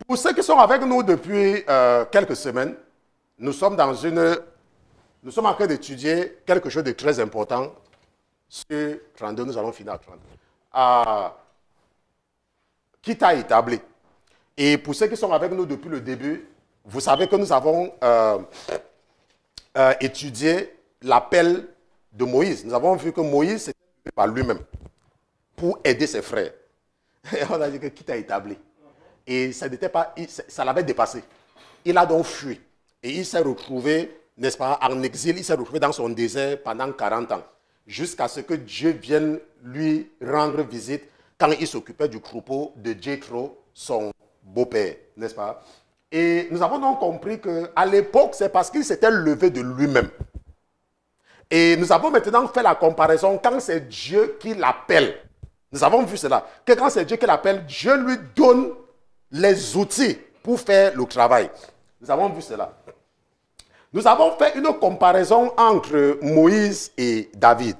Pour ceux qui sont avec nous depuis quelques semaines, nous sommes en train d'étudier quelque chose de très important sur 32, nous allons finir à 30. Qui t'a établi? Et pour ceux qui sont avec nous depuis le début, vous savez que nous avons étudié l'appel de Moïse. Nous avons vu que Moïse s'était établi par lui-même pour aider ses frères. Et on a dit que qui t'a établi? Et ça n'était pas, ça l'avait dépassé. Il a donc fui. Et il s'est retrouvé, n'est-ce pas, en exil. Il s'est retrouvé dans son désert pendant 40 ans. Jusqu'à ce que Dieu vienne lui rendre visite quand il s'occupait du troupeau de Jéthro, son beau-père, n'est-ce pas? Et nous avons donc compris qu'à l'époque, c'est parce qu'il s'était levé de lui-même. Et nous avons maintenant fait la comparaison quand c'est Dieu qui l'appelle. Nous avons vu cela. Que quand c'est Dieu qui l'appelle, Dieu lui donne les outils pour faire le travail. Nous avons vu cela. Nous avons fait une comparaison entre Moïse et David.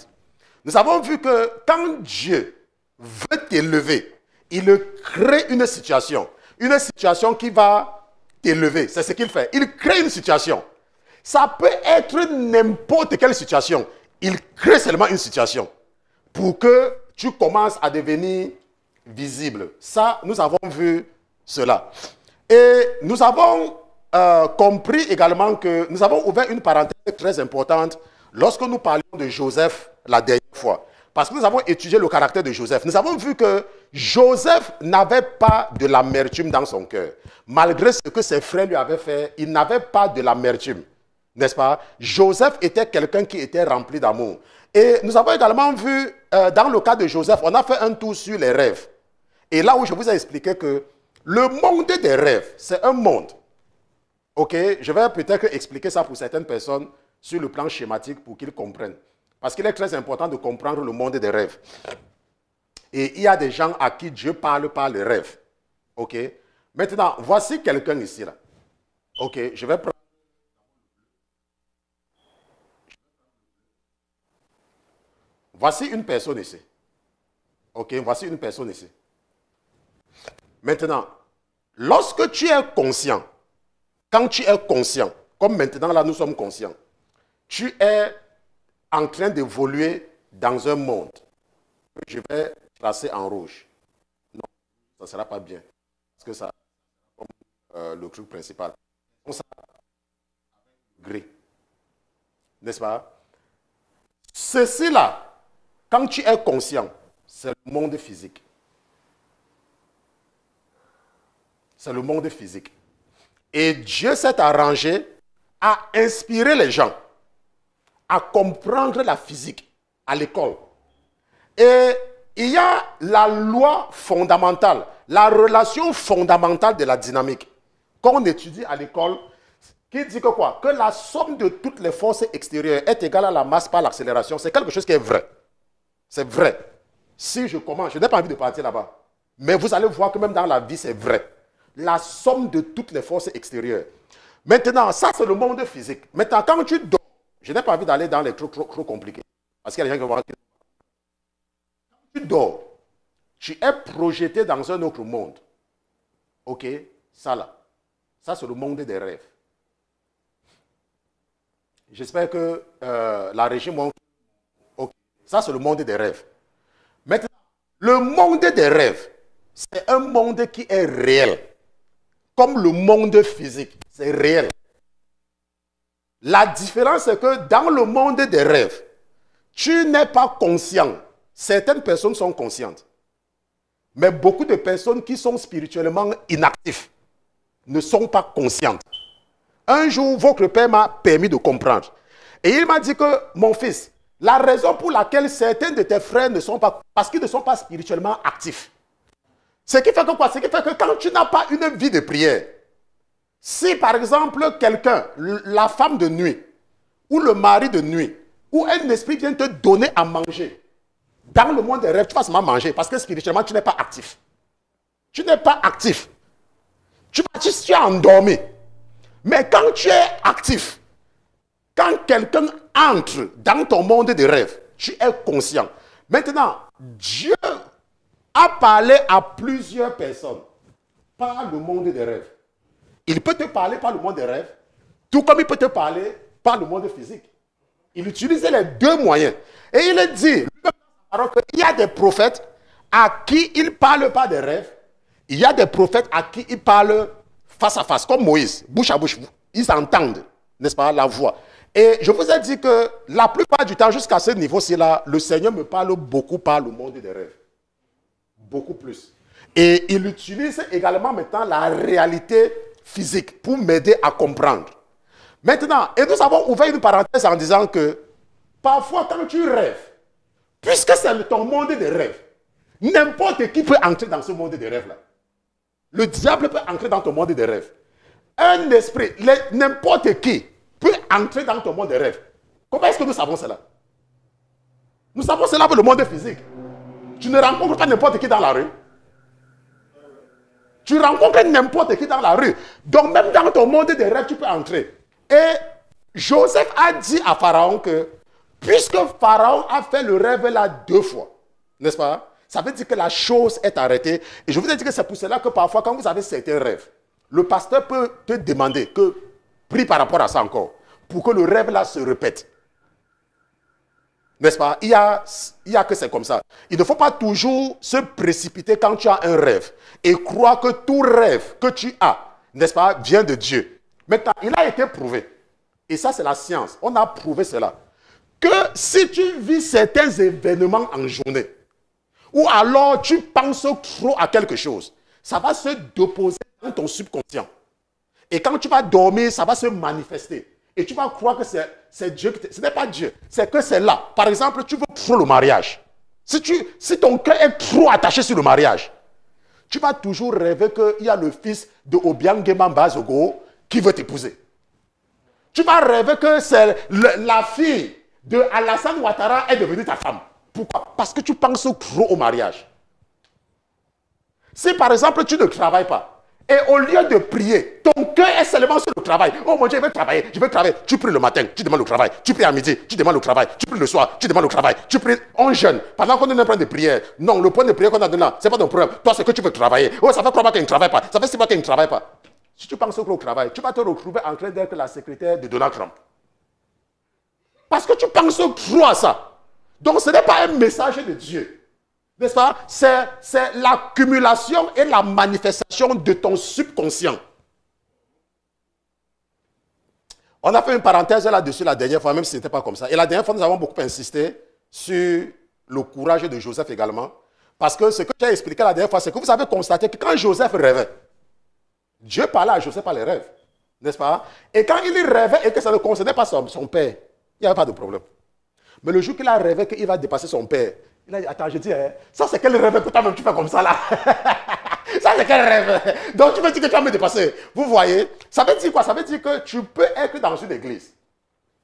Nous avons vu que quand Dieu veut t'élever, il crée une situation qui va t'élever. C'est ce qu'il fait. Il crée une situation. Ça peut être n'importe quelle situation. Il crée seulement une situation pour que tu commences à devenir visible. Ça, nous avons vu cela. Et nous avons compris également que nous avons ouvert une parenthèse très importante lorsque nous parlions de Joseph la dernière fois. Parce que nous avons étudié le caractère de Joseph. Nous avons vu que Joseph n'avait pas de l'amertume dans son cœur. Malgré ce que ses frères lui avaient fait, il n'avait pas de l'amertume. N'est-ce pas? Joseph était quelqu'un qui était rempli d'amour. Et nous avons également vu, dans le cas de Joseph, on a fait un tour sur les rêves. Et là où je vous ai expliqué que le monde des rêves, c'est un monde. Ok, je vais peut-être expliquer ça pour certaines personnes sur le plan schématique pour qu'ils comprennent. Parce qu'il est très important de comprendre le monde des rêves. Et il y a des gens à qui Dieu parle par les rêves. Ok, maintenant, voici quelqu'un ici. Là. Ok, je vais prendre. Voici une personne ici. Ok, voici une personne ici. Maintenant, lorsque tu es conscient, quand tu es conscient, comme maintenant là nous sommes conscients, tu es en train d'évoluer dans un monde. Je vais tracer en rouge. Non, ça ne sera pas bien. Parce que ça, comme le truc principal. On ça gris. N'est-ce pas? Ceci là, quand tu es conscient, c'est le monde physique. C'est le monde physique. Et Dieu s'est arrangé à inspirer les gens à comprendre la physique à l'école. Et il y a la loi fondamentale, la relation fondamentale de la dynamique qu'on étudie à l'école qui dit que quoi? Que la somme de toutes les forces extérieures est égale à la masse par l'accélération. C'est quelque chose qui est vrai. C'est vrai. Si je commence, je n'ai pas envie de partir là-bas. Mais vous allez voir que même dans la vie, c'est vrai. La somme de toutes les forces extérieures. Maintenant, ça c'est le monde physique. Maintenant, quand tu dors, je n'ai pas envie d'aller dans les trucs trop compliqués. Parce qu'il y a des gens qui vont voir. Quand tu dors, tu es projeté dans un autre monde. Ok? Ça là. Ça c'est le monde des rêves. J'espère que la régie montre. Ok. Ça c'est le monde des rêves. Maintenant, le monde des rêves, c'est un monde qui est réel. Comme le monde physique, c'est réel. La différence, c'est que dans le monde des rêves, tu n'es pas conscient. Certaines personnes sont conscientes. Mais beaucoup de personnes qui sont spirituellement inactives ne sont pas conscientes. Un jour, votre père m'a permis de comprendre. Et il m'a dit que, mon fils, la raison pour laquelle certains de tes frères ne sont pas, parce qu'ils ne sont pas spirituellement actifs. Ce qui fait que quoi? Ce qui fait que quand tu n'as pas une vie de prière, si par exemple quelqu'un, la femme de nuit, ou le mari de nuit, ou un esprit vient te donner à manger, dans le monde des rêves, tu vas seulement manger parce que spirituellement, tu n'es pas actif. Tu n'es pas actif. Tu es endormi. Mais quand tu es actif, quand quelqu'un entre dans ton monde des rêves, tu es conscient. Maintenant, Dieu a parlé à plusieurs personnes par le monde des rêves. Il peut te parler par le monde des rêves, tout comme il peut te parler par le monde physique. Il utilisait les deux moyens. Et il dit, alors qu'il y a des prophètes à qui il ne parle pas des rêves, il y a des prophètes à qui il parle face à face, comme Moïse, bouche à bouche. Ils entendent, n'est-ce pas, la voix. Et je vous ai dit que la plupart du temps, jusqu'à ce niveau-ci-là, le Seigneur me parle beaucoup par le monde des rêves. Beaucoup plus. Et il utilise également maintenant la réalité physique pour m'aider à comprendre. Maintenant, et nous avons ouvert une parenthèse en disant que parfois quand tu rêves, puisque c'est ton monde des rêves, n'importe qui peut entrer dans ce monde des rêves-là. Le diable peut entrer dans ton monde des rêves. Un esprit, n'importe qui peut entrer dans ton monde des rêves. Comment est-ce que nous savons cela? Nous savons cela pour le monde physique. Tu ne rencontres pas n'importe qui dans la rue. Tu rencontres n'importe qui dans la rue. Donc même dans ton monde des rêves, tu peux entrer. Et Joseph a dit à Pharaon que, puisque Pharaon a fait le rêve là 2 fois, n'est-ce pas? Ça veut dire que la chose est arrêtée. Et je vous ai dit que c'est pour cela que parfois, quand vous avez certains rêves, le pasteur peut te demander que, prie par rapport à ça encore, pour que le rêve là se répète. N'est-ce pas? Il y a que c'est comme ça. Il ne faut pas toujours se précipiter quand tu as un rêve et croire que tout rêve que tu as, n'est-ce pas, vient de Dieu. Maintenant, il a été prouvé. Et ça, c'est la science. On a prouvé cela. Que si tu vis certains événements en journée, ou alors tu penses trop à quelque chose, ça va se déposer dans ton subconscient. Et quand tu vas dormir, ça va se manifester. Et tu vas croire que c'est Dieu qui ce n'est pas Dieu, c'est que c'est là. Par exemple, tu veux trop le mariage. Si ton cœur est trop attaché sur le mariage, tu vas toujours rêver qu'il y a le fils de Obiang Nguema Zogo qui veut t'épouser. Tu vas rêver que c'est la fille de Alassane Ouattara est devenue ta femme. Pourquoi? Parce que tu penses trop au mariage. Si par exemple tu ne travailles pas, et au lieu de prier, ton cœur est seulement sur le travail. Oh mon Dieu, je vais travailler, je vais travailler. Tu pries le matin, tu demandes le travail. Tu pries à midi, tu demandes le travail. Tu pries le soir, tu demandes le travail. Tu pries, on jeûne. Pendant qu'on est en train de prière. Non, le point de prière qu'on a donné là, ce n'est pas ton problème. Toi, c'est que tu veux travailler. Oh, ça fait 3 mois qu'il ne travaille pas. Ça fait 6 mois qu'il ne travaille pas. Si tu penses au travail, tu vas te retrouver en train d'être la secrétaire de Donald Trump. Parce que tu penses trop à ça. Donc, ce n'est pas un message de Dieu. N'est-ce pas? C'est l'accumulation et la manifestation de ton subconscient. On a fait une parenthèse là-dessus la dernière fois, même si ce n'était pas comme ça. Et la dernière fois, nous avons beaucoup insisté sur le courage de Joseph également. Parce que ce que j'ai expliqué la dernière fois, c'est que vous avez constaté que quand Joseph rêvait, Dieu parlait à Joseph par les rêves. N'est-ce pas? Et quand il rêvait et que ça ne concernait pas son père, il n'y avait pas de problème. Mais le jour qu'il a rêvé qu'il va dépasser son père, il a dit, attends, je dis, ça c'est quel rêve que toi-même tu fais comme ça là? Ça c'est quel rêve? Donc tu veux dire que tu vas me dépasser? Vous voyez? Ça veut dire quoi? Ça veut dire que tu peux être dans une église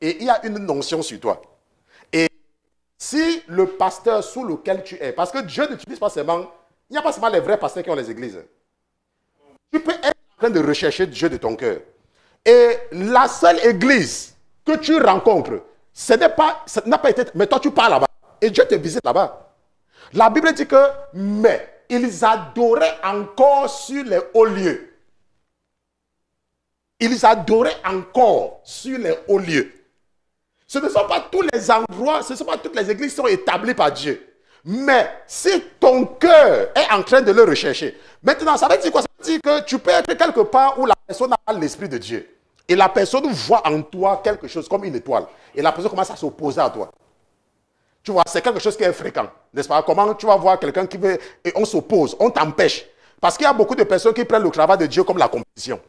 et il y a une notion sur toi. Et si le pasteur sous lequel tu es, parce que Dieu n'utilise pas seulement, il n'y a pas seulement les vrais pasteurs qui ont les églises. Tu peux être en train de rechercher Dieu de ton cœur. Et la seule église que tu rencontres, ça n'a pas été, mais toi tu pars là-bas. Et Dieu te visite là-bas. La Bible dit que, mais ils adoraient encore sur les hauts lieux. Ils adoraient encore sur les hauts lieux. Ce ne sont pas tous les endroits, ce ne sont pas toutes les églises qui sont établies par Dieu. Mais si ton cœur est en train de le rechercher, maintenant ça veut dire quoi? Ça veut dire que tu peux être quelque part où la personne a l'esprit de Dieu. Et la personne voit en toi quelque chose comme une étoile. Et la personne commence à s'opposer à toi. Tu vois, c'est quelque chose qui est fréquent. N'est-ce pas? Comment tu vas voir quelqu'un qui veut... Et on s'oppose, on t'empêche. Parce qu'il y a beaucoup de personnes qui prennent le travail de Dieu comme la compétition.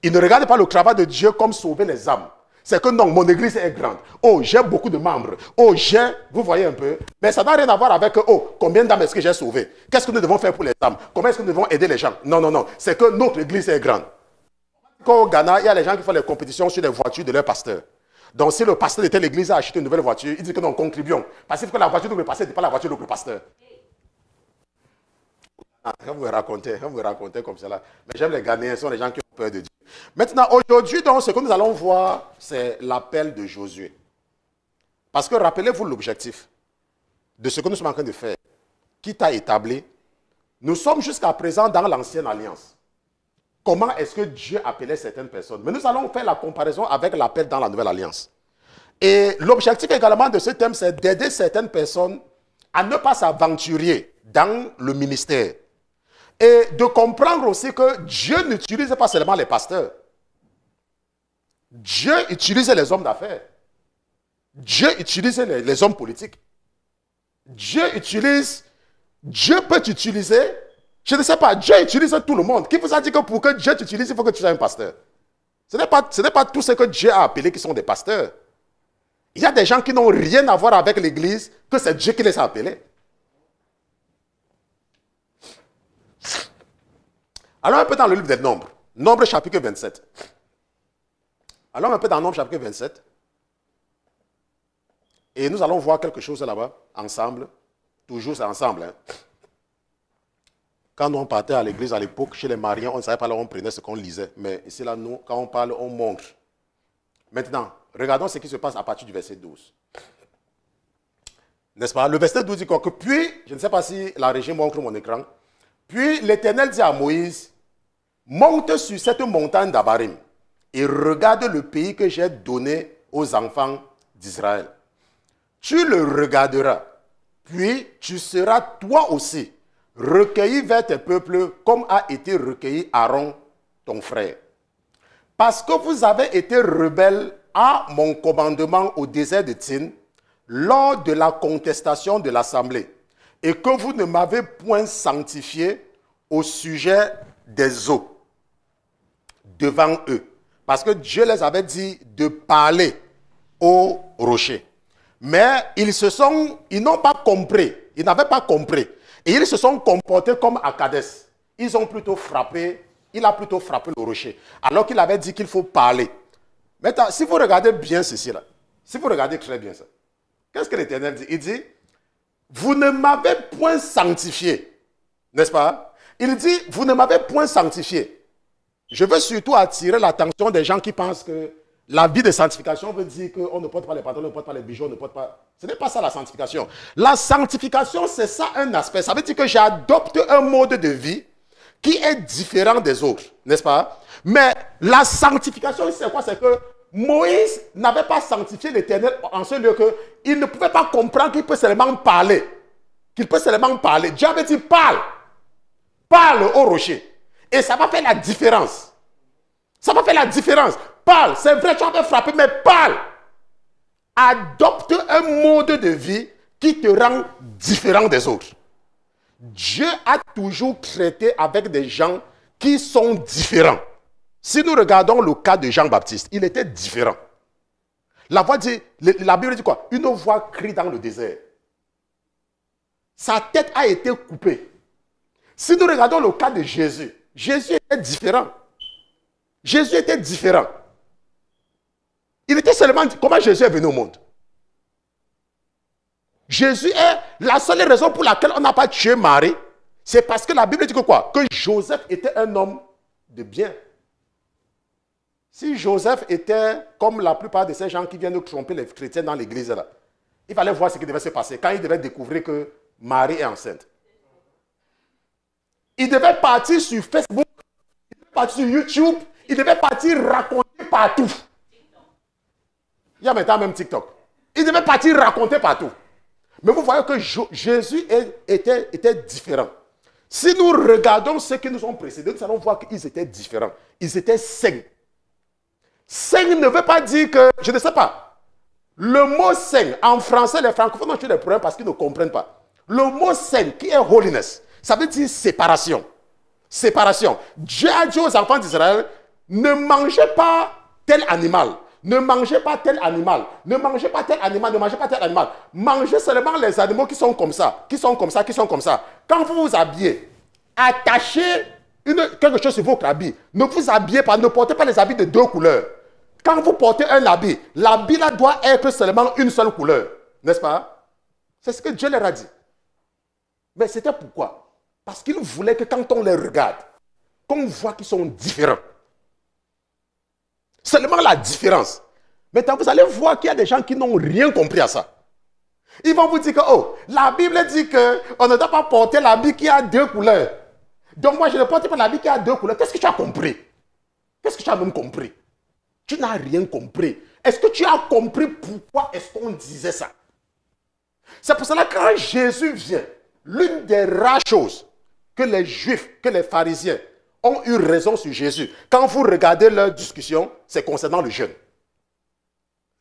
Ils ne regardent pas le travail de Dieu comme sauver les âmes. C'est que non, mon église est grande. Oh, j'ai beaucoup de membres. Oh, j'ai... Vous voyez un peu? Mais ça n'a rien à voir avec, oh, combien d'âmes est-ce que j'ai sauvé? Qu'est-ce que nous devons faire pour les âmes? Comment est-ce que nous devons aider les gens? Non, non, non. C'est que notre église est grande. Quand au Ghana, il y a les gens qui font les compétitions sur les voitures de leur pasteur. Donc, si le pasteur de telle église a acheté une nouvelle voiture, il dit que nous contribuons. Parce que la voiture de le pasteur n'est pas la voiture de le pasteur. Vous me racontez comme cela. Mais j'aime les Ghanéens, ce sont les gens qui ont peur de Dieu. Maintenant, aujourd'hui, donc, ce que nous allons voir, c'est l'appel de Josué. Parce que rappelez-vous l'objectif de ce que nous sommes en train de faire. Qui t'a établi? Nous sommes jusqu'à présent dans l'ancienne alliance. Comment est-ce que Dieu appelait certaines personnes? Mais nous allons faire la comparaison avec l'appel dans la nouvelle alliance. Et l'objectif également de ce thème, c'est d'aider certaines personnes à ne pas s'aventurer dans le ministère. Et de comprendre aussi que Dieu n'utilise pas seulement les pasteurs. Dieu utilise les hommes d'affaires. Dieu utilise les hommes politiques. Dieu peut t'utiliser. Je ne sais pas, Dieu utilise tout le monde. Qui vous a dit que pour que Dieu t'utilise, il faut que tu sois un pasteur? Ce n'est pas tout ce que Dieu a appelé qui sont des pasteurs. Il y a des gens qui n'ont rien à voir avec l'église, que c'est Dieu qui les a appelés. Allons un peu dans le livre des Nombres. Nombres chapitre 27. Allons un peu dans Nombres chapitre 27. Et nous allons voir quelque chose là-bas, ensemble. Toujours c'est ensemble. Hein. Quand on partait à l'église à l'époque, chez les mariés, on ne savait pas là où on prenait ce qu'on lisait. Mais ici, là, nous, quand on parle, on montre. Maintenant, regardons ce qui se passe à partir du verset 12. N'est-ce pas? Le verset 12 dit quoi? Que puis, je ne sais pas si la régie montre mon écran. Puis l'Éternel dit à Moïse, monte sur cette montagne d'Abarim et regarde le pays que j'ai donné aux enfants d'Israël. Tu le regarderas, puis tu seras toi aussi recueilli vers tes peuples comme a été recueilli Aaron, ton frère. Parce que vous avez été rebelles à mon commandement au désert de Tsin, lors de la contestation de l'assemblée, et que vous ne m'avez point sanctifié au sujet des eaux devant eux. Parce que Dieu les avait dit de parler au rocher. Mais ils n'ont pas compris. Ils n'avaient pas compris. Et ils se sont comportés comme à Kadès. Il a plutôt frappé le rocher. Alors qu'il avait dit qu'il faut parler. Maintenant, si vous regardez bien ceci là, si vous regardez très bien ça, qu'est-ce que l'Éternel dit? Il dit, vous ne m'avez point sanctifié. N'est-ce pas? Il dit, vous ne m'avez point sanctifié. Je veux surtout attirer l'attention des gens qui pensent que la vie de sanctification veut dire qu'on ne porte pas les pantalons, on ne porte pas les bijoux, on ne porte pas... Ce n'est pas ça la sanctification. La sanctification, c'est ça un aspect. Ça veut dire que j'adopte un mode de vie qui est différent des autres, n'est-ce pas? Mais la sanctification, c'est quoi? C'est que Moïse n'avait pas sanctifié l'Éternel en ce lieu qu'il ne pouvait pas comprendre qu'il peut seulement parler. Qu'il peut seulement parler. Dieu avait dit parle. Parle au rocher. Et ça va faire la différence. Ça va faire la différence. Parle. C'est vrai, tu vas te frapper, mais parle. Adopte un mode de vie qui te rend différent des autres. Dieu a toujours traité avec des gens qui sont différents. Si nous regardons le cas de Jean-Baptiste, il était différent. La Bible dit quoi? Une voix crie dans le désert. Sa tête a été coupée. Si nous regardons le cas de Jésus, Jésus était différent. Jésus était différent. Il était seulement... Comment Jésus est venu au monde? Jésus est... La seule raison pour laquelle on n'a pas tué Marie, c'est parce que la Bible dit que quoi? Que Joseph était un homme de bien. Si Joseph était comme la plupart de ces gens qui viennent tromper les chrétiens dans l'église, là, il fallait voir ce qui devait se passer quand il devait découvrir que Marie est enceinte. Il devait partir sur Facebook, il devait partir sur YouTube, il devait partir raconter partout. Il y a maintenant même TikTok. Il devait partir raconter partout. Mais vous voyez que Jésus était différent. Si nous regardons ceux qui nous ont précédés, nous allons voir qu'ils étaient différents. Ils étaient saints. Saint ne veut pas dire que, je ne sais pas. Le mot saint, en français, les francophones ont eu des problèmes parce qu'ils ne comprennent pas. Le mot saint, qui est holiness, ça veut dire séparation. Séparation. Dieu a dit aux enfants d'Israël, ne mangez pas tel animal. Ne mangez pas tel animal. Ne mangez pas tel animal. Ne mangez pas tel animal. Mangez seulement les animaux qui sont comme ça. Qui sont comme ça. Qui sont comme ça. Quand vous vous habillez, attachez quelque chose sur votre habit. Ne vous habillez pas. Ne portez pas les habits de deux couleurs. Quand vous portez un habit, l'habit là doit être seulement une seule couleur. N'est-ce pas? C'est ce que Dieu leur a dit. Mais c'était pourquoi? Parce qu'il voulait que quand on les regarde, qu'on voit qu'ils sont différents. Seulement la différence. Maintenant, vous allez voir qu'il y a des gens qui n'ont rien compris à ça. Ils vont vous dire que, oh, la Bible dit qu'on ne doit pas porter l'habit qui a deux couleurs. Donc moi, je ne porte pas l'habit qui a deux couleurs. Qu'est-ce que tu as compris? Qu'est-ce que tu as même compris? Tu n'as rien compris. Est-ce que tu as compris pourquoi est-ce qu'on disait ça? C'est pour cela que quand Jésus vient, l'une des rares choses que les Juifs, que les pharisiens ont eu raison sur Jésus, quand vous regardez leur discussion, c'est concernant le jeûne.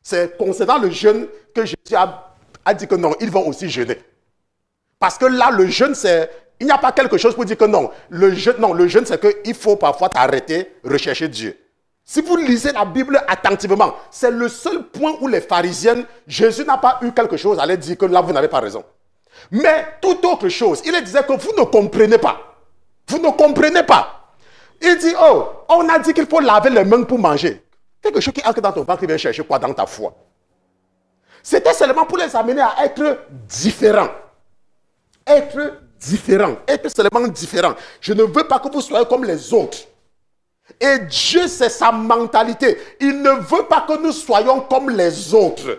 C'est concernant le jeûne que Jésus a dit que non, ils vont aussi jeûner. Parce que là, le jeûne, c'est... Il n'y a pas quelque chose pour dire que non. Le jeûne, c'est qu'il faut parfois t'arrêter, rechercher Dieu. Si vous lisez la Bible attentivement, c'est le seul point où les pharisiennes, Jésus n'a pas eu quelque chose à leur dire que là, vous n'avez pas raison. Mais toute autre chose, il leur disait que vous ne comprenez pas. Vous ne comprenez pas. Il dit, oh, on a dit qu'il faut laver les mains pour manger. Quelque chose qui entre dans ton ventre, qui vient chercher quoi dans ta foi. C'était seulement pour les amener à être différents. Être différents. Être seulement différents. Je ne veux pas que vous soyez comme les autres. Et Dieu, c'est sa mentalité. Il ne veut pas que nous soyons comme les autres.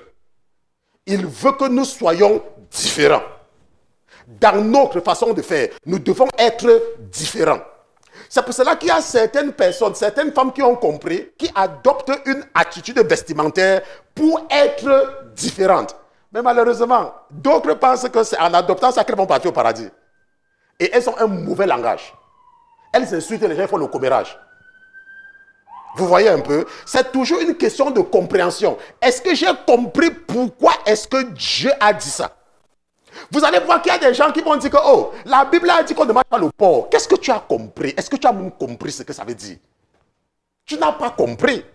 Il veut que nous soyons différents. Dans notre façon de faire, nous devons être différents. C'est pour cela qu'il y a certaines personnes, certaines femmes qui ont compris, qui adoptent une attitude vestimentaire pour être différentes. Mais malheureusement, d'autres pensent que c'est en adoptant ça qu'elles vont partir au paradis. Et elles ont un mauvais langage. Elles insultent les gens, elles font le commérage. Vous voyez un peu? C'est toujours une question de compréhension. Est-ce que j'ai compris pourquoi est-ce que Dieu a dit ça? Vous allez voir qu'il y a des gens qui vont dire que, oh, la Bible a dit qu'on ne mange pas le porc. Qu'est-ce que tu as compris? Est-ce que tu as même compris ce que ça veut dire? Tu n'as pas compris.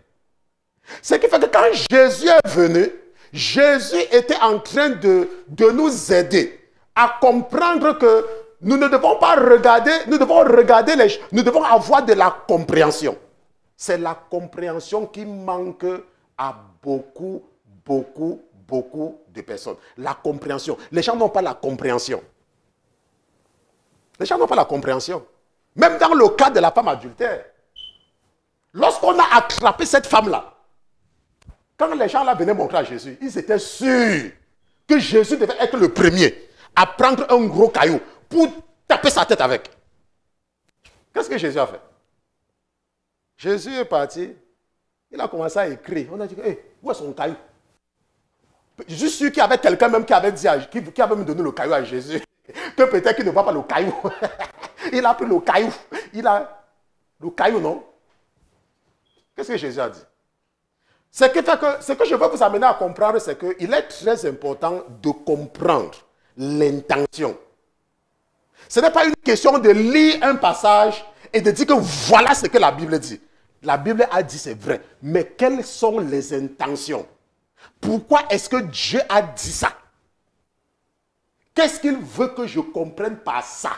Ce qui fait que quand Jésus est venu, Jésus était en train de nous aider à comprendre que nous ne devons pas regarder, nous devons avoir de la compréhension. C'est la compréhension qui manque à beaucoup de personnes. La compréhension. Les gens n'ont pas la compréhension. Les gens n'ont pas la compréhension. Même dans le cas de la femme adultère. Lorsqu'on a attrapé cette femme-là, quand les gens là venaient montrer à Jésus, ils étaient sûrs que Jésus devait être le premier à prendre un gros caillou pour taper sa tête avec. Qu'est-ce que Jésus a fait? Jésus est parti, il a commencé à écrire. On a dit, hey, où est son caillou? Je suis sûr qu'il y avait quelqu'un même qui avait dit, qui avait même donné le caillou à Jésus. Que peut-être qu'il ne voit pas le caillou. Il a pris le caillou. Le caillou, non? Qu'est-ce que Jésus a dit? Ce que je veux vous amener à comprendre, c'est qu'il est très important de comprendre l'intention. Ce n'est pas une question de lire un passage et de dire que voilà ce que la Bible dit. La Bible a dit c'est vrai. Mais quelles sont les intentions? Pourquoi est-ce que Dieu a dit ça? Qu'est-ce qu'il veut que je comprenne par ça?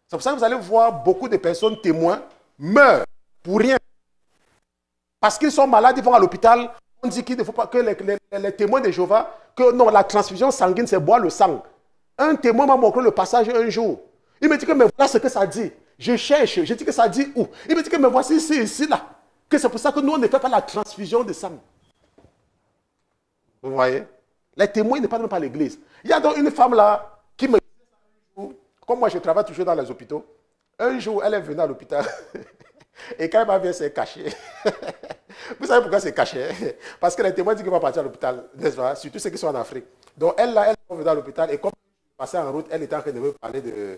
C'est pour ça que vous allez voir beaucoup de personnes témoins meurent pour rien. Parce qu'ils sont malades, ils vont à l'hôpital. On dit qu'il ne faut pas que les témoins de Jéhovah, que non, la transfusion sanguine, c'est boire le sang. Un témoin m'a montré le passage un jour. Il me dit que mais voilà ce que ça dit. Je cherche, je dis que ça dit où? Il me dit que mais voici ici, là. Que c'est pour ça que nous, on ne fait pas la transfusion de sang. Vous voyez? Les témoins ne parlent même pas à l'église. Il y a donc une femme là qui me dit, comme moi je travaille toujours dans les hôpitaux, un jour elle est venue à l'hôpital et quand elle m'a vu, elle s'est cachée. Vous savez pourquoi c'est caché? Parce que les témoins disent qu'elle va partir à l'hôpital, surtout ceux qui sont en Afrique. Donc elle là, elle est venue à l'hôpital et comme elle passait en route, elle était en train de me parler de...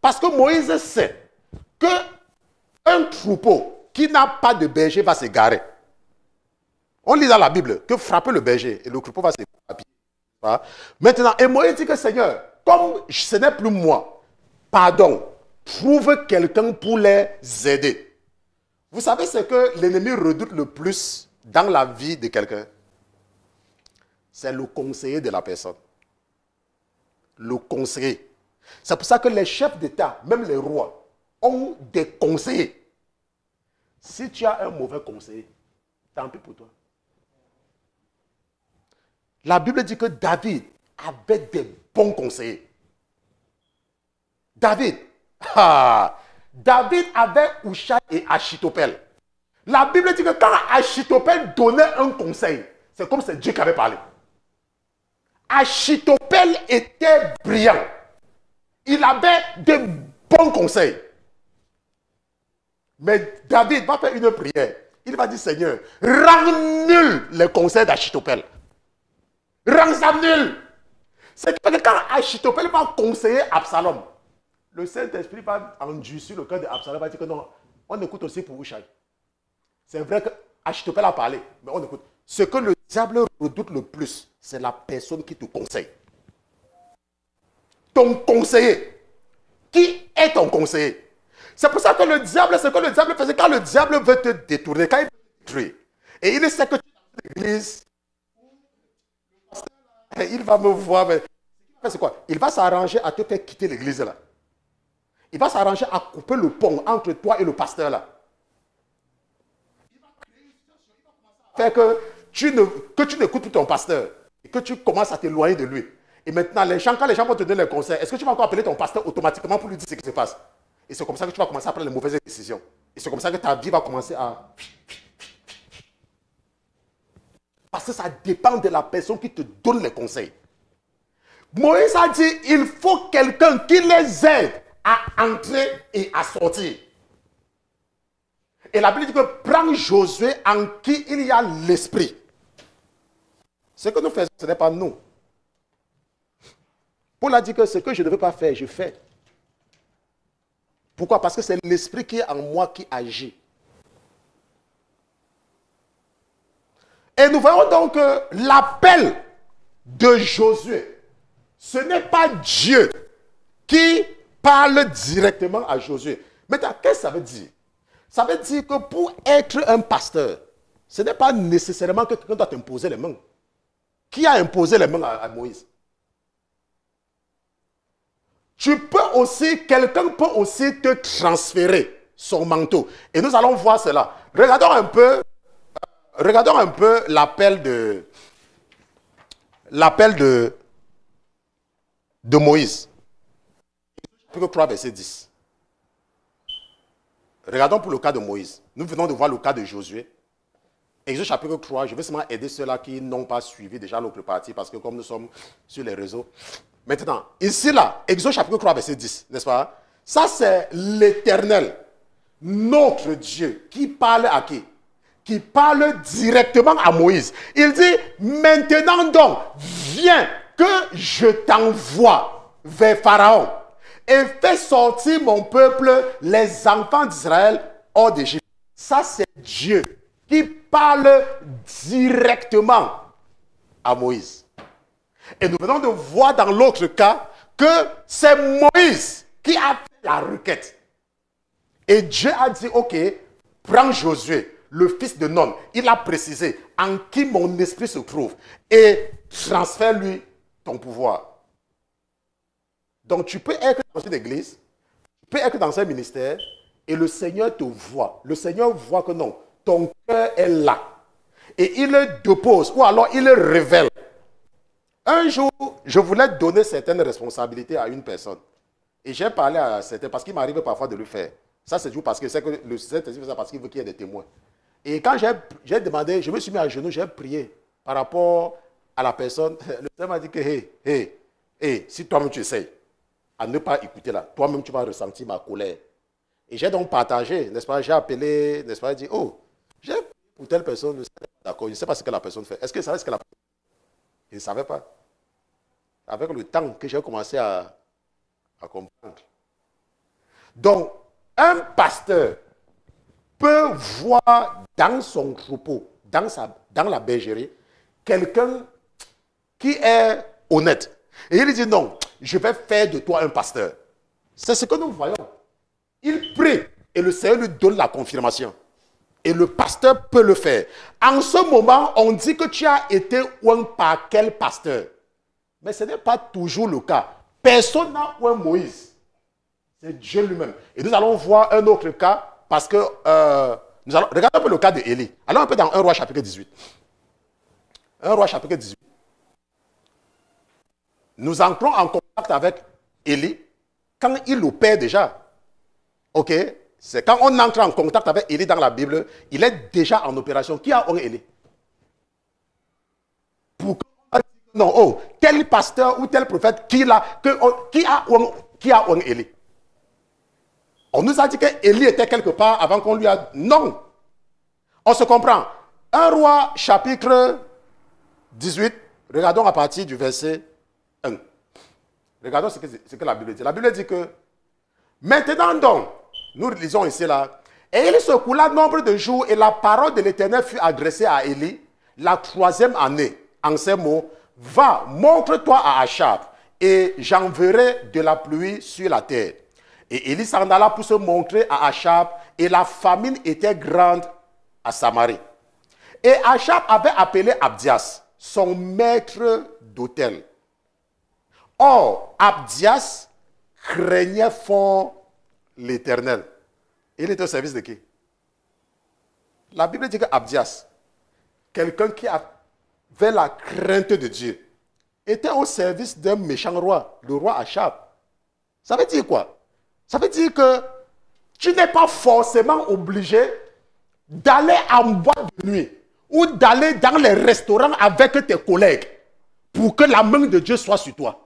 Parce que Moïse sait que un troupeau qui n'a pas de berger va s'égarer. On lit dans la Bible que frapper le berger et le troupeau va s'égarer. Maintenant, et Moïse dit que Seigneur, comme ce n'est plus moi, pardon, trouve quelqu'un pour les aider. Vous savez ce que l'ennemi redoute le plus dans la vie de quelqu'un? C'est le conseiller de la personne. Le conseiller. C'est pour ça que les chefs d'État, même les rois, ont des conseillers. Si tu as un mauvais conseiller, tant pis pour toi. La Bible dit que David avait des bons conseillers. David avait Hushai et Achitophel. La Bible dit que quand Achitophel donnait un conseil, c'est comme c'est Dieu qui avait parlé. Achitophel était brillant. Il avait de bons conseils. Mais David va faire une prière. Il va dire, Seigneur, rends nul les conseils d'Achitophel. Rends ça nul. C'est que quand Achitophel va conseiller Absalom, le Saint-Esprit va endurcir le cœur d'Absalom, va dire que non, on écoute aussi pour Hushai. C'est vrai que Achitophel a parlé, mais on écoute. Ce que le diable redoute le plus, c'est la personne qui te conseille. Ton conseiller. Qui est ton conseiller? C'est pour ça que le diable, ce que le diable faisait, quand le diable veut te détourner, quand il veut te détruire, et il sait que tu es dans l'église, il va me voir, mais c'est quoi? Il va s'arranger à te faire quitter l'église là. Il va s'arranger à couper le pont entre toi et le pasteur là. Il va créer une situation, il va commencer à faire que tu n'écoutes plus ton pasteur et que tu commences à t'éloigner de lui. Et maintenant, quand les gens vont te donner les conseils, est-ce que tu vas encore appeler ton pasteur automatiquement pour lui dire ce qui se passe? Et c'est comme ça que tu vas commencer à prendre les mauvaises décisions. Et c'est comme ça que ta vie va commencer à... Parce que ça dépend de la personne qui te donne les conseils. Moïse a dit, il faut quelqu'un qui les aide à entrer et à sortir. Et la Bible dit que prends Josué en qui il y a l'esprit. Ce que nous faisons, ce n'est pas nous. Paul a dit que ce que je ne veux pas faire, je fais. Pourquoi? Parce que c'est l'esprit qui est en moi qui agit. Et nous voyons donc que l'appel de Josué, ce n'est pas Dieu qui parle directement à Josué. Maintenant, qu'est-ce que ça veut dire? Ça veut dire que pour être un pasteur, ce n'est pas nécessairement que quelqu'un doit t'imposer les mains. Qui a imposé les mains à Moïse? Quelqu'un peut aussi te transférer son manteau. Et nous allons voir cela. Regardons un peu l'appel de Moïse. Chapitre 3, verset 10. Regardons pour le cas de Moïse. Nous venons de voir le cas de Josué. Exode chapitre 3, je vais seulement aider ceux-là qui n'ont pas suivi déjà l'autre partie, parce que comme nous sommes sur les réseaux. Maintenant, ici là, Exode chapitre 3, verset 10, n'est-ce pas? Ça c'est l'Éternel, notre Dieu, qui parle à qui? Qui parle directement à Moïse. Il dit, maintenant donc, viens que je t'envoie vers Pharaon et fais sortir mon peuple, les enfants d'Israël, hors d'Égypte. Ça c'est Dieu qui parle directement à Moïse. Et nous venons de voir dans l'autre cas que c'est Moïse qui a fait la requête. Et Dieu a dit, ok, prends Josué, le fils de Nun. Il a précisé en qui mon esprit se trouve et transfère-lui ton pouvoir. Donc tu peux être dans une église, tu peux être dans un ministère et le Seigneur te voit. Le Seigneur voit que non, ton cœur est là. Et il le dépose ou alors il le révèle. Un jour, je voulais donner certaines responsabilités à une personne. Et j'ai parlé à certains, parce qu'il m'arrive parfois de le faire. Ça, c'est juste parce que c'est que le Saint-Esprit fait ça parce qu'il veut qu'il y ait des témoins. Et quand j'ai demandé, je me suis mis à genoux, j'ai prié par rapport à la personne. Le Seigneur m'a dit que, si toi-même tu essayes à ne pas écouter là, toi-même tu vas ressentir ma colère. Et j'ai donc partagé, n'est-ce pas, j'ai appelé, n'est-ce pas, j'ai dit, oh, j'ai pour telle personne, d'accord, je ne sais pas ce que la personne fait. Est-ce que ça savez ce que la personne fait? Je ne savais pas. Avec le temps que j'ai commencé à comprendre. Donc, un pasteur peut voir dans son troupeau, dans la bergerie, quelqu'un qui est honnête. Et il dit non, je vais faire de toi un pasteur. C'est ce que nous voyons. Il prie et le Seigneur lui donne la confirmation. Et le pasteur peut le faire. En ce moment, on dit que tu as été oint par quel pasteur? Mais ce n'est pas toujours le cas. Personne n'a oint Moïse. C'est Dieu lui-même. Et nous allons voir un autre cas parce que regardons un peu le cas d'Élie. Allons un peu dans 1 Roi chapitre 18. 1 Roi chapitre 18. Nous entrons en contact avec Élie quand il opère déjà. Ok? C'est quand on entre en contact avec Élie dans la Bible, il est déjà en opération. Qui a oint Élie? Pourquoi? Non, oh, tel pasteur ou tel prophète qui a oint Élie? On nous a dit qu'Élie était quelque part avant qu'on lui a... Non! On se comprend. 1 Roi chapitre 18, regardons à partir du verset 1. Regardons ce que la Bible dit. La Bible dit que maintenant donc, nous lisons ici là, et il se coula nombre de jours et la parole de l'Éternel fut adressée à Élie la 3e année en ces mots, va, montre-toi à Achab et j'enverrai de la pluie sur la terre. Et Élie s'en alla pour se montrer à Achab et la famine était grande à Samarie. Et Achab avait appelé Abdias, son maître d'hôtel. Or, Abdias craignait fort l'Éternel. Il était au service de qui? La Bible dit que Abdias, quelqu'un qui avait la crainte de Dieu, était au service d'un méchant roi, le roi Achab. Ça veut dire quoi? Ça veut dire que tu n'es pas forcément obligé d'aller en boîte de nuit ou d'aller dans les restaurants avec tes collègues pour que la main de Dieu soit sur toi.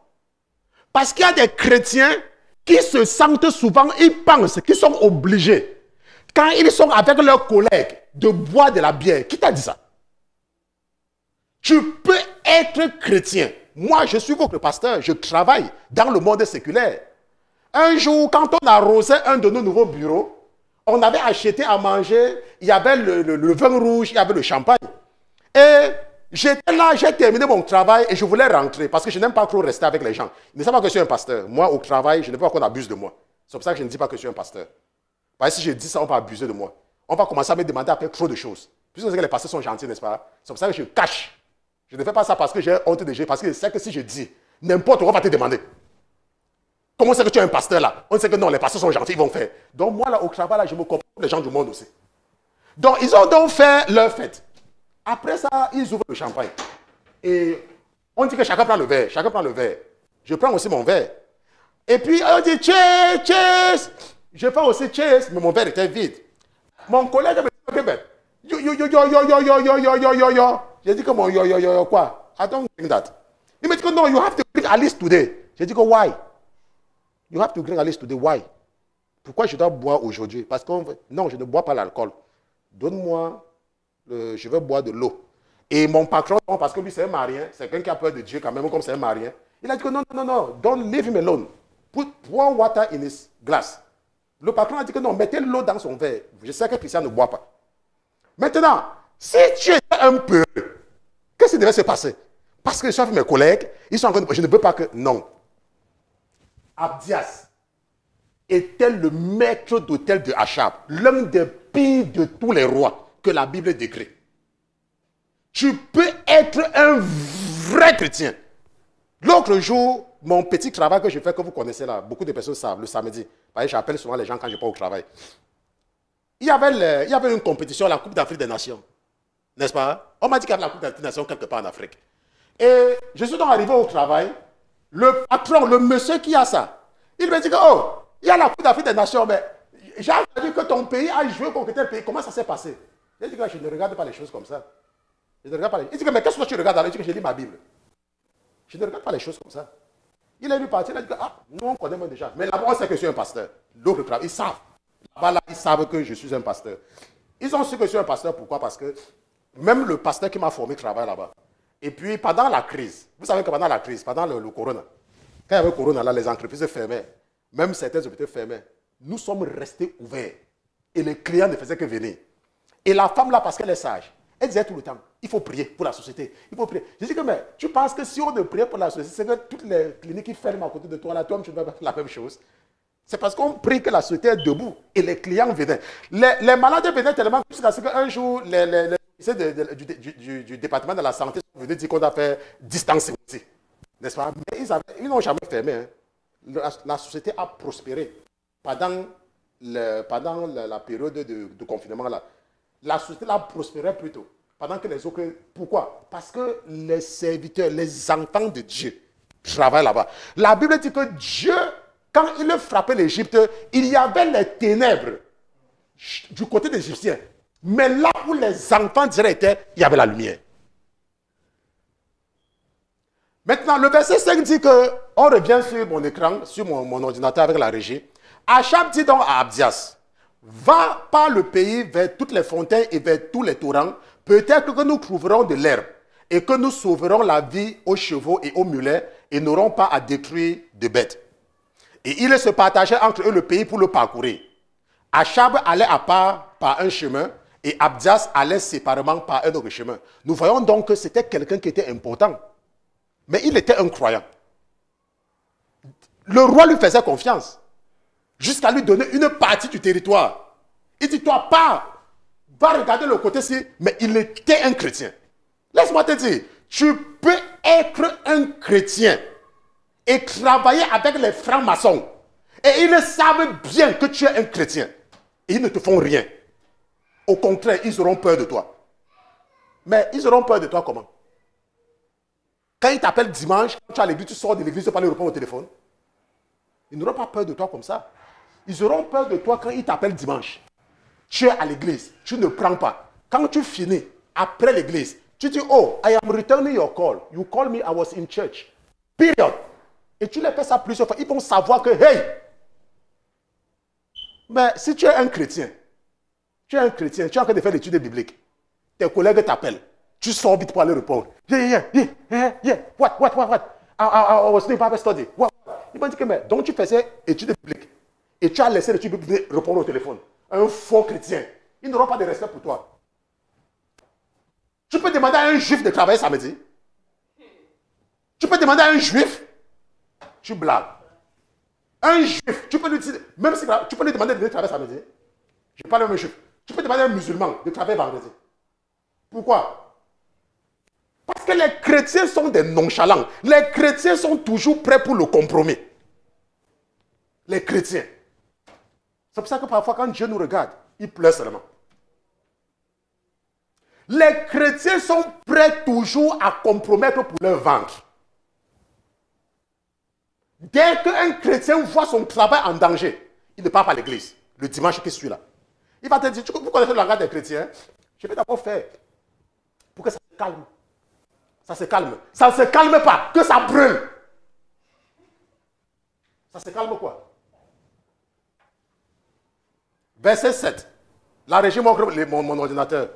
Parce qu'il y a des chrétiens qui se sentent souvent, ils pensent qu'ils sont obligés, quand ils sont avec leurs collègues, de boire de la bière. Qui t'a dit ça? Tu peux être chrétien. Moi, je suis votre pasteur, je travaille dans le monde séculaire. Un jour, quand on arrosait un de nos nouveaux bureaux, on avait acheté à manger, il y avait le vin rouge, il y avait le champagne. Et j'étais là, j'ai terminé mon travail et je voulais rentrer parce que je n'aime pas trop rester avec les gens. Ils ne savent pas que je suis un pasteur. Moi, au travail, je ne veux pas qu'on abuse de moi. C'est pour ça que je ne dis pas que je suis un pasteur. Parce que si je dis ça, on va abuser de moi. On va commencer à me demander à faire trop de choses. Puisque que les pasteurs sont gentils, n'est-ce pas? C'est pour ça que je cache. Je ne fais pas ça parce que j'ai honte de Dieu, parce que je sais que si je dis, n'importe quoi va te demander. Comment c'est que tu es un pasteur là? On sait que non, les pasteurs sont gentils, ils vont faire. Donc moi là, au travail, là, je me comprends les gens du monde aussi. Donc ils ont donc fait leur fête. Après ça, ils ouvrent le champagne. Et on dit que chacun prend le verre. Chacun prend le verre. Je prends aussi mon verre. Et puis on dit cheers, cheers. Je prends aussi cheers, mais mon verre était vide. Mon collègue me dit, yo. J'ai dit que mon yo, quoi? I don't think that. Il me dit que non, you have to drink at least today. J'ai dit que why? You have to drink at least today. Why? Pourquoi je dois boire aujourd'hui? Parce que non, je ne bois pas l'alcool. Donne-moi, je veux boire de l'eau. Et mon patron, parce que lui c'est un marien, c'est quelqu'un qui a peur de Dieu quand même, comme c'est un marien, il a dit que non, don't leave him alone. Pour water in his glass. Le patron a dit que non, mettez l'eau dans son verre. Je sais que Christian ne boit pas. Maintenant, si tu étais un peu, qu'est-ce qui devait se passer? Parce que je suis avec mes collègues, ils sont en train de... Je ne veux pas que... Non. Abdias était le maître d'hôtel de Achab, l'un des pires de tous les rois que la Bible décrit. Tu peux être un vrai chrétien. L'autre jour, mon petit travail que je fais, que vous connaissez là, beaucoup de personnes savent, le samedi, j'appelle souvent les gens quand je pars au travail. Il y avait une compétition à la Coupe d'Afrique des Nations. N'est-ce pas? On m'a dit qu'il y avait la Coupe d'Afrique des Nations quelque part en Afrique. Et je suis donc arrivé au travail. Le patron, le monsieur qui a ça, il me dit que, oh, il y a la Coupe d'Afrique des Nations, mais j'ai entendu que ton pays a joué contre tel pays. Comment ça s'est passé? J'ai dit que je ne regarde pas les choses comme ça. Je ne regarde pas les... Il dit que, mais qu'est-ce que tu regardes? Il dit que j'ai lu ma Bible. Je ne regarde pas les choses comme ça. Il est venu partir, il a dit que, ah, nous on connaît moi déjà. Mais là-bas, on sait que je suis un pasteur. L'autre travail, ils savent. Là-bas, ils savent que je suis un pasteur. Ils ont su que je suis un pasteur, pourquoi? Parce que même le pasteur qui m'a formé travaille là-bas. Et puis, pendant la crise, vous savez que pendant la crise, pendant le corona, quand il y avait le corona, là, les entreprises fermaient, même certaines hôpitaux fermaient. nous sommes restés ouverts. Et les clients ne faisaient que venir. Et la femme là, parce qu'elle est sage, elle disait tout le temps, il faut prier pour la société. Il faut prier. Je dis que, mais tu penses que si on ne priait pour la société, c'est que toutes les cliniques qui ferment à côté de toi, là, toi, tu ne vas pas faire la même chose. C'est parce qu'on prie que la société est debout et les clients venaient. Les malades venaient tellement jusqu'à ce qu'un jour, les du département de la santé sont venus dire qu'on a fait distancer aussi. N'est-ce pas? Mais ils n'ont jamais fermé. Hein. La société a prospéré pendant la période de confinement. Là. La société a prospéré plutôt. Pendant que les autres... Pourquoi? Parce que les serviteurs, les enfants de Dieu travaillent là-bas. La Bible dit que Dieu, quand il frappait l'Égypte, il y avait les ténèbres du côté des Égyptiens. Mais là où les enfants d'Israël étaient, il y avait la lumière. Maintenant, le verset 5 dit que, on revient sur mon écran, sur mon ordinateur avec la régie. Achab dit donc à Abdias, va par le pays vers toutes les fontaines et vers tous les torrents. Peut-être que nous trouverons de l'herbe et que nous sauverons la vie aux chevaux et aux mulets et n'aurons pas à détruire de bêtes. Et ils se partageaient entre eux le pays pour le parcourir. Achab allait à part par un chemin et Abdias allait séparément par un autre chemin. Nous voyons donc que c'était quelqu'un qui était important. Mais il était un croyant. Le roi lui faisait confiance. Jusqu'à lui donner une partie du territoire. Il dit, toi, pars, va regarder le côté-ci, mais il était un chrétien. Laisse-moi te dire, tu peux être un chrétien et travailler avec les francs-maçons. Et ils savent bien que tu es un chrétien. Et ils ne te font rien. Au contraire, ils auront peur de toi. Mais ils auront peur de toi comment? Quand ils t'appellent dimanche, quand tu es à l'église, tu sors de l'église, tu peux aller répondre au téléphone. Ils n'auront pas peur de toi comme ça. Ils auront peur de toi quand ils t'appellent dimanche. Tu es à l'église, tu ne prends pas. Quand tu finis, après l'église, tu dis, oh, I am returning your call. You call me, I was in church. Period. Et tu les fais ça plusieurs fois. Ils vont savoir que, hey, mais si tu es un chrétien, tu es en train de faire l'étude biblique, tes collègues t'appellent, tu sors vite pour aller répondre. Yeah. What? I was doing Bible study. What? Ils vont dire que, mais donc tu faisais étude biblique et tu as laissé l'étude biblique répondre au téléphone. Un faux chrétien. Ils n'auront pas de respect pour toi. Tu peux demander à un juif de travailler samedi. Tu peux demander à un juif, tu blagues. Un juif, tu peux lui dire, même si tu peux lui demander de venir travailler samedi. Je parle à un juif. Tu peux demander à un musulman de travailler vendredi. Pourquoi? Parce que les chrétiens sont des nonchalants. Les chrétiens sont toujours prêts pour le compromis. Les chrétiens. C'est pour ça que parfois, quand Dieu nous regarde, il pleure seulement. Les chrétiens sont prêts toujours à compromettre pour leur ventre. Dès qu'un chrétien voit son travail en danger, il ne part pas à l'église. Le dimanche qui suit là. Il va te dire, vous connaissez le langage des chrétiens? Je vais d'abord faire pour que ça se calme. Ça se calme. Ça ne se calme pas, que ça brûle. Ça se calme quoi? Verset 7. La régie montre mon ordinateur.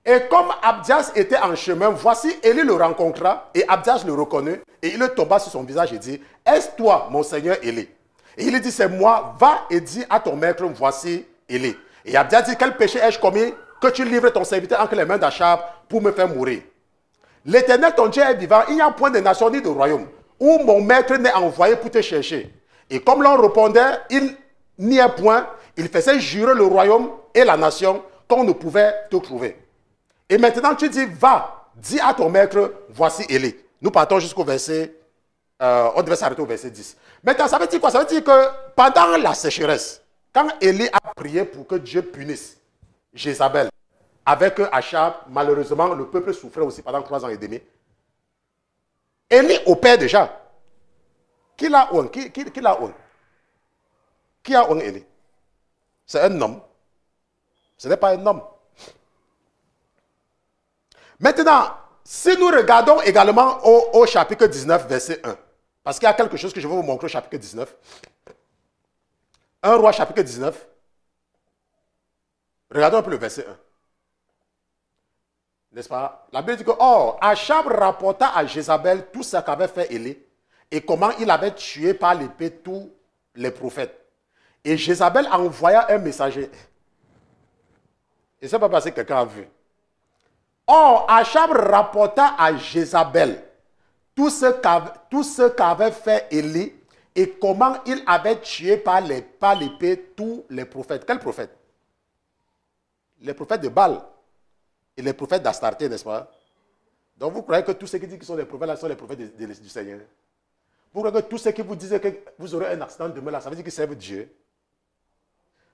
Et comme Abdias était en chemin, voici Élie le rencontra et Abdias le reconnut et il tomba sur son visage et dit, est-ce toi, mon seigneur Élie? Et il dit, c'est moi, va et dis à ton maître, voici Élie. Et Abdias dit, quel péché ai-je commis que tu livres ton serviteur entre les mains d'Achab pour me faire mourir? L'Éternel, ton Dieu, est vivant, il n'y a point de nation ni de royaume où mon maître n'est envoyé pour te chercher. Et comme l'on répondait, il n'y a point, il faisait jurer le royaume et la nation qu'on ne pouvait te trouver. Et maintenant, tu dis, va, dis à ton maître, voici Élie. Nous partons jusqu'au verset, on devait s'arrêter au verset 10. Maintenant, ça veut dire quoi? Ça veut dire que pendant la sécheresse, quand Élie a prié pour que Dieu punisse Jézabel, avec Achab, malheureusement, le peuple souffrait aussi pendant 3 ans et demi. Élie opère déjà. Qui l'a honte? Qui l'a honte? Qui a honte Élie? C'est un homme. Ce n'est pas un homme. Maintenant, si nous regardons également au chapitre 19, verset 1, parce qu'il y a quelque chose que je vais vous montrer au chapitre 19. 1 Roi, chapitre 19. Regardons un peu le verset 1. N'est-ce pas? La Bible dit que, or, Achab rapporta à Jézabel tout ce qu'avait fait Élie et comment il avait tué par l'épée tous les prophètes. Et Jézabel envoya un messager. Et ça pas parce que quelqu'un a vu. Or, Achab rapporta à Jézabel tout ce qu'avait fait Élie et comment il avait tué par l'épée tous les prophètes. Quels prophètes? Les prophètes de Baal et les prophètes d'Astarté, n'est-ce pas? Donc vous croyez que tous ceux qui disent qu'ils sont des prophètes là sont les prophètes du Seigneur? Vous croyez que tous ceux qui vous disent que vous aurez un accident demain là, ça veut dire qu'ils servent Dieu?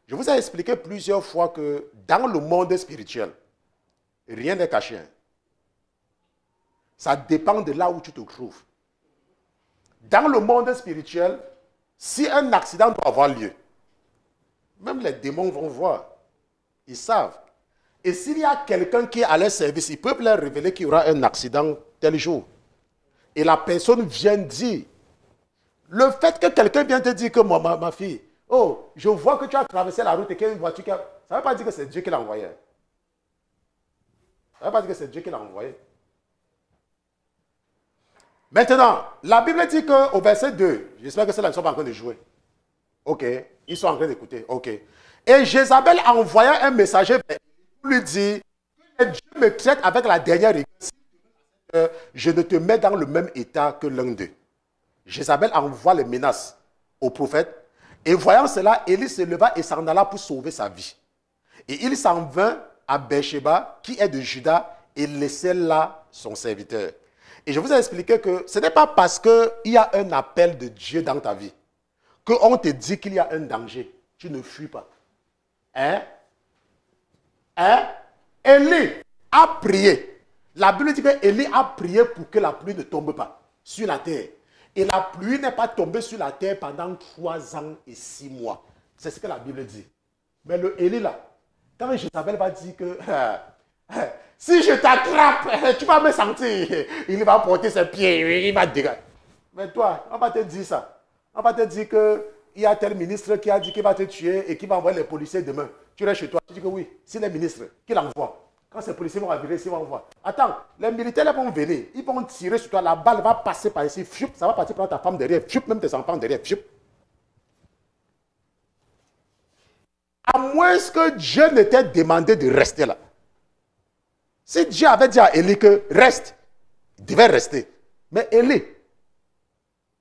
Je vous ai expliqué plusieurs fois que dans le monde spirituel, rien n'est caché. Ça dépend de là où tu te trouves. Dans le monde spirituel, si un accident doit avoir lieu, même les démons vont voir. Ils savent. Et s'il y a quelqu'un qui est à leur service, ils peuvent leur révéler qu'il y aura un accident tel jour. Et la personne vient dire, le fait que quelqu'un vient te dire que ma fille, oh, je vois que tu as traversé la route et qu'il y a une voiture qui a... Ça ne veut pas dire que c'est Dieu qui l'a envoyé. Ça ne veut pas dire que c'est Dieu qui l'a envoyé. Maintenant, la Bible dit qu'au verset 2, j'espère que ceux-là ne sont pas en train de jouer. Ok, ils sont en train d'écouter. Ok. Et Jézabel envoya un messager pour lui dire que Dieu me traite avec la dernière rigueur. Je ne te mets dans le même état que l'un d'eux. Jézabel envoie les menaces au prophète. Et voyant cela, Élie se leva et s'en alla pour sauver sa vie. Et il s'en vint à Beersheba, qui est de Juda, et laissait là son serviteur. Et je vous ai expliqué que ce n'est pas parce qu'il y a un appel de Dieu dans ta vie qu'on te dit qu'il y a un danger. Tu ne fuis pas. Élie a prié. La Bible dit qu'Élie a prié pour que la pluie ne tombe pas sur la terre. Et la pluie n'est pas tombée sur la terre pendant 3 ans et 6 mois. C'est ce que la Bible dit. Mais le Élie là, quand Jézabel va dire que si je t'attrape, tu vas me sentir. Il va porter ses pieds, il va te dégager. Mais toi, on va te dire ça. On va te dire qu'il y a tel ministre qui a dit qu'il va te tuer et qu'il va envoyer les policiers demain. Tu restes chez toi, tu dis que oui, si les ministres, qu'il envoie. Quand ces policiers vont arriver, ils vont envoyer. Attends, les militaires vont venir, ils vont tirer sur toi, la balle va passer par ici, ça va partir prendre ta femme derrière, même tes enfants derrière. À moins que Dieu ne t'ait demandé de rester là. Si Dieu avait dit à Élie que reste, il devait rester. Mais Élie,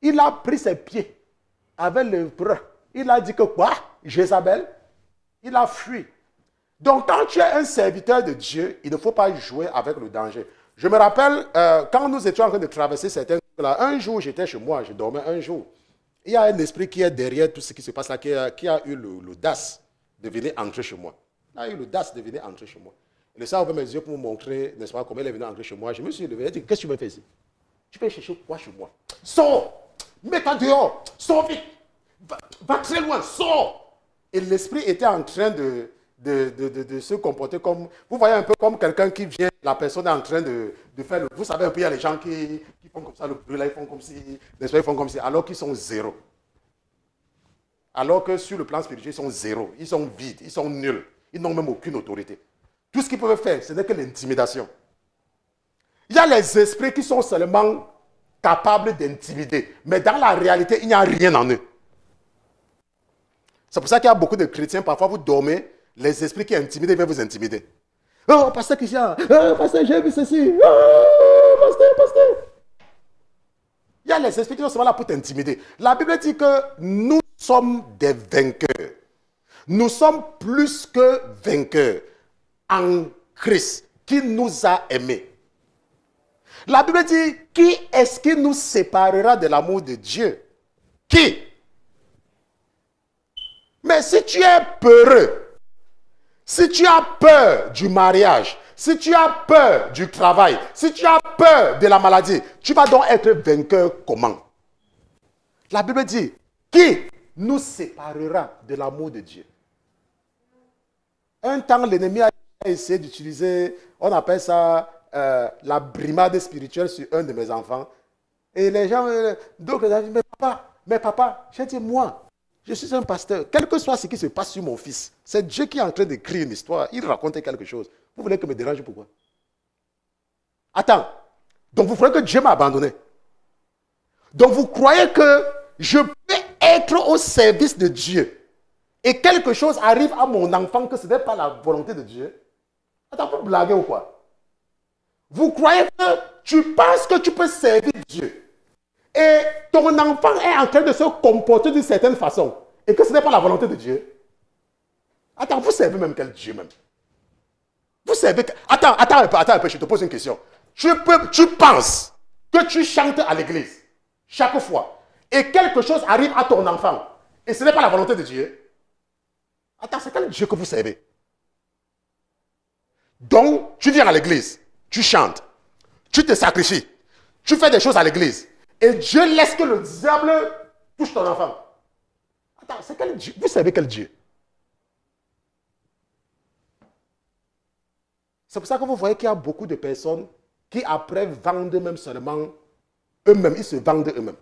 il a pris ses pieds avec le bras. Il a dit que quoi? Jézabel, il a fui. Donc quand tu es un serviteur de Dieu, il ne faut pas jouer avec le danger. Je me rappelle, quand nous étions en train de traverser certains trucs là, un jour j'étais chez moi, je dormais un jour. Il y a un esprit qui est derrière tout ce qui se passe là, qui a eu l'audace de venir entrer chez moi. Il a eu l'audace de venir entrer chez moi. Le Seigneur ouvert mes yeux pour me montrer, n'est-ce pas, comment il est venu entrer chez moi. Je me suis levé et dit, qu'est-ce que tu veux faire ici? Tu peux chercher quoi chez moi? Sors! Mets-toi dehors! Sors vite! Va très loin! Sors! Et l'esprit était en train de se comporter comme... Vous voyez un peu comme quelqu'un qui vient, la personne est en train de faire le... Vous savez un peu, il y a les gens qui font comme ça, le bruit là, ils font comme si... N'est-ce pas, ils font comme si... Alors qu'ils sont zéro. Alors que sur le plan spirituel, ils sont zéro. Ils sont vides, ils sont nuls. Ils n'ont même aucune autorité. Tout ce qu'ils peuvent faire, ce n'est que l'intimidation. Il y a les esprits qui sont seulement capables d'intimider. Mais dans la réalité, il n'y a rien en eux. C'est pour ça qu'il y a beaucoup de chrétiens, parfois vous dormez, les esprits qui intimident, ils veulent vous intimider. Oh, pasteur Christian, oh, pasteur, j'ai vu ceci. Oh, pasteur. Il y a les esprits qui sont seulement là pour t'intimider. La Bible dit que nous sommes des vainqueurs. Nous sommes plus que vainqueurs en Christ qui nous a aimés. La Bible dit, qui est-ce qui nous séparera de l'amour de Dieu? Qui? Mais si tu es peureux, si tu as peur du mariage, si tu as peur du travail, si tu as peur de la maladie, tu vas donc être vainqueur comment? La Bible dit, qui nous séparera de l'amour de Dieu? Un temps, l'ennemi a essayé d'utiliser, on appelle ça la brimade spirituelle sur un de mes enfants. Et les gens, donc les gens disent, mais papa, j'ai dit, moi, je suis un pasteur. Quel que soit ce qui se passe sur mon fils, c'est Dieu qui est en train d'écrire une histoire. Il racontait quelque chose. Vous voulez que me dérange pourquoi? Attends. Donc vous croyez que Dieu m'a abandonné? Donc vous croyez que je peux être au service de Dieu et quelque chose arrive à mon enfant que ce n'est pas la volonté de Dieu, attends, vous blaguez ou quoi? Vous croyez que tu penses que tu peux servir Dieu et ton enfant est en train de se comporter d'une certaine façon et que ce n'est pas la volonté de Dieu? Attends, vous servez même quel Dieu même? Vous servez... Attends un peu, je te pose une question. Tu penses que tu chantes à l'église chaque fois et quelque chose arrive à ton enfant et ce n'est pas la volonté de Dieu? Attends, c'est quel Dieu que vous servez? Donc, tu viens à l'église, tu chantes, tu te sacrifies, tu fais des choses à l'église et Dieu laisse que le diable touche ton enfant. Attends, c'est quel Dieu? Vous savez quel Dieu? C'est pour ça que vous voyez qu'il y a beaucoup de personnes qui après vendent même seulement eux-mêmes, ils se vendent eux-mêmes.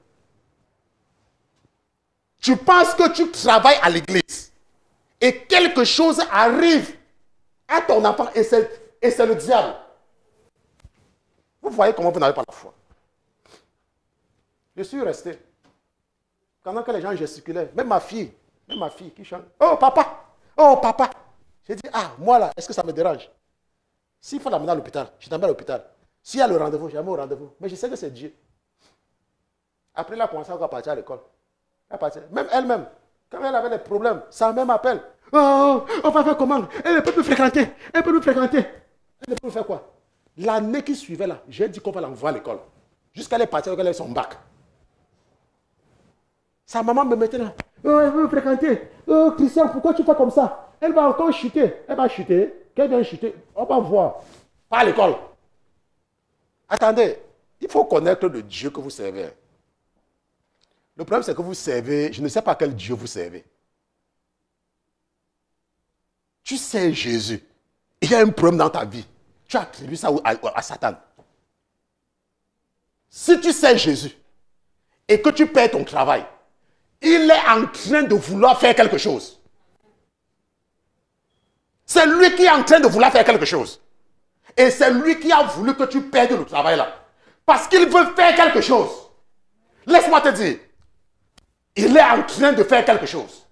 Tu penses que tu travailles à l'église et quelque chose arrive à ton enfant et c'est le diable. Vous voyez comment vous n'avez pas la foi. Je suis resté. Pendant que les gens gesticulaient, même ma fille qui chante. Oh papa. J'ai dit, ah, moi là, est-ce que ça me dérange? S'il faut l'amener à l'hôpital, je t'emmène à l'hôpital. S'il y a le rendez-vous, j'amène au rendez-vous. Mais je sais que c'est Dieu. Après, elle a commencé à partir à l'école. Même elle-même, quand elle avait des problèmes, sa mère m'appelle. Oh, on va faire comment? Elle ne peut plus fréquenter. Elle ne peut plus faire quoi? L'année qui suivait là, j'ai dit qu'on va l'envoyer à l'école. Jusqu'à elle est partie avec son bac. Sa maman me mettait là. Oh, elle veut fréquenter. Oh, Christian, pourquoi tu fais comme ça? Elle va encore chuter. Elle va chuter. Qu'elle vient chuter. On va voir. Pas à l'école. Attendez, il faut connaître le Dieu que vous servez. Le problème, c'est que vous servez, je ne sais pas quel Dieu vous servez. Tu sais Jésus. Il y a un problème dans ta vie. Tu attribues ça à Satan. Si tu sais Jésus et que tu perds ton travail, il est en train de vouloir faire quelque chose. C'est lui qui est en train de vouloir faire quelque chose. Et c'est lui qui a voulu que tu perdes le travail là. Parce qu'il veut faire quelque chose. Laisse-moi te dire. Il est en train de faire quelque chose.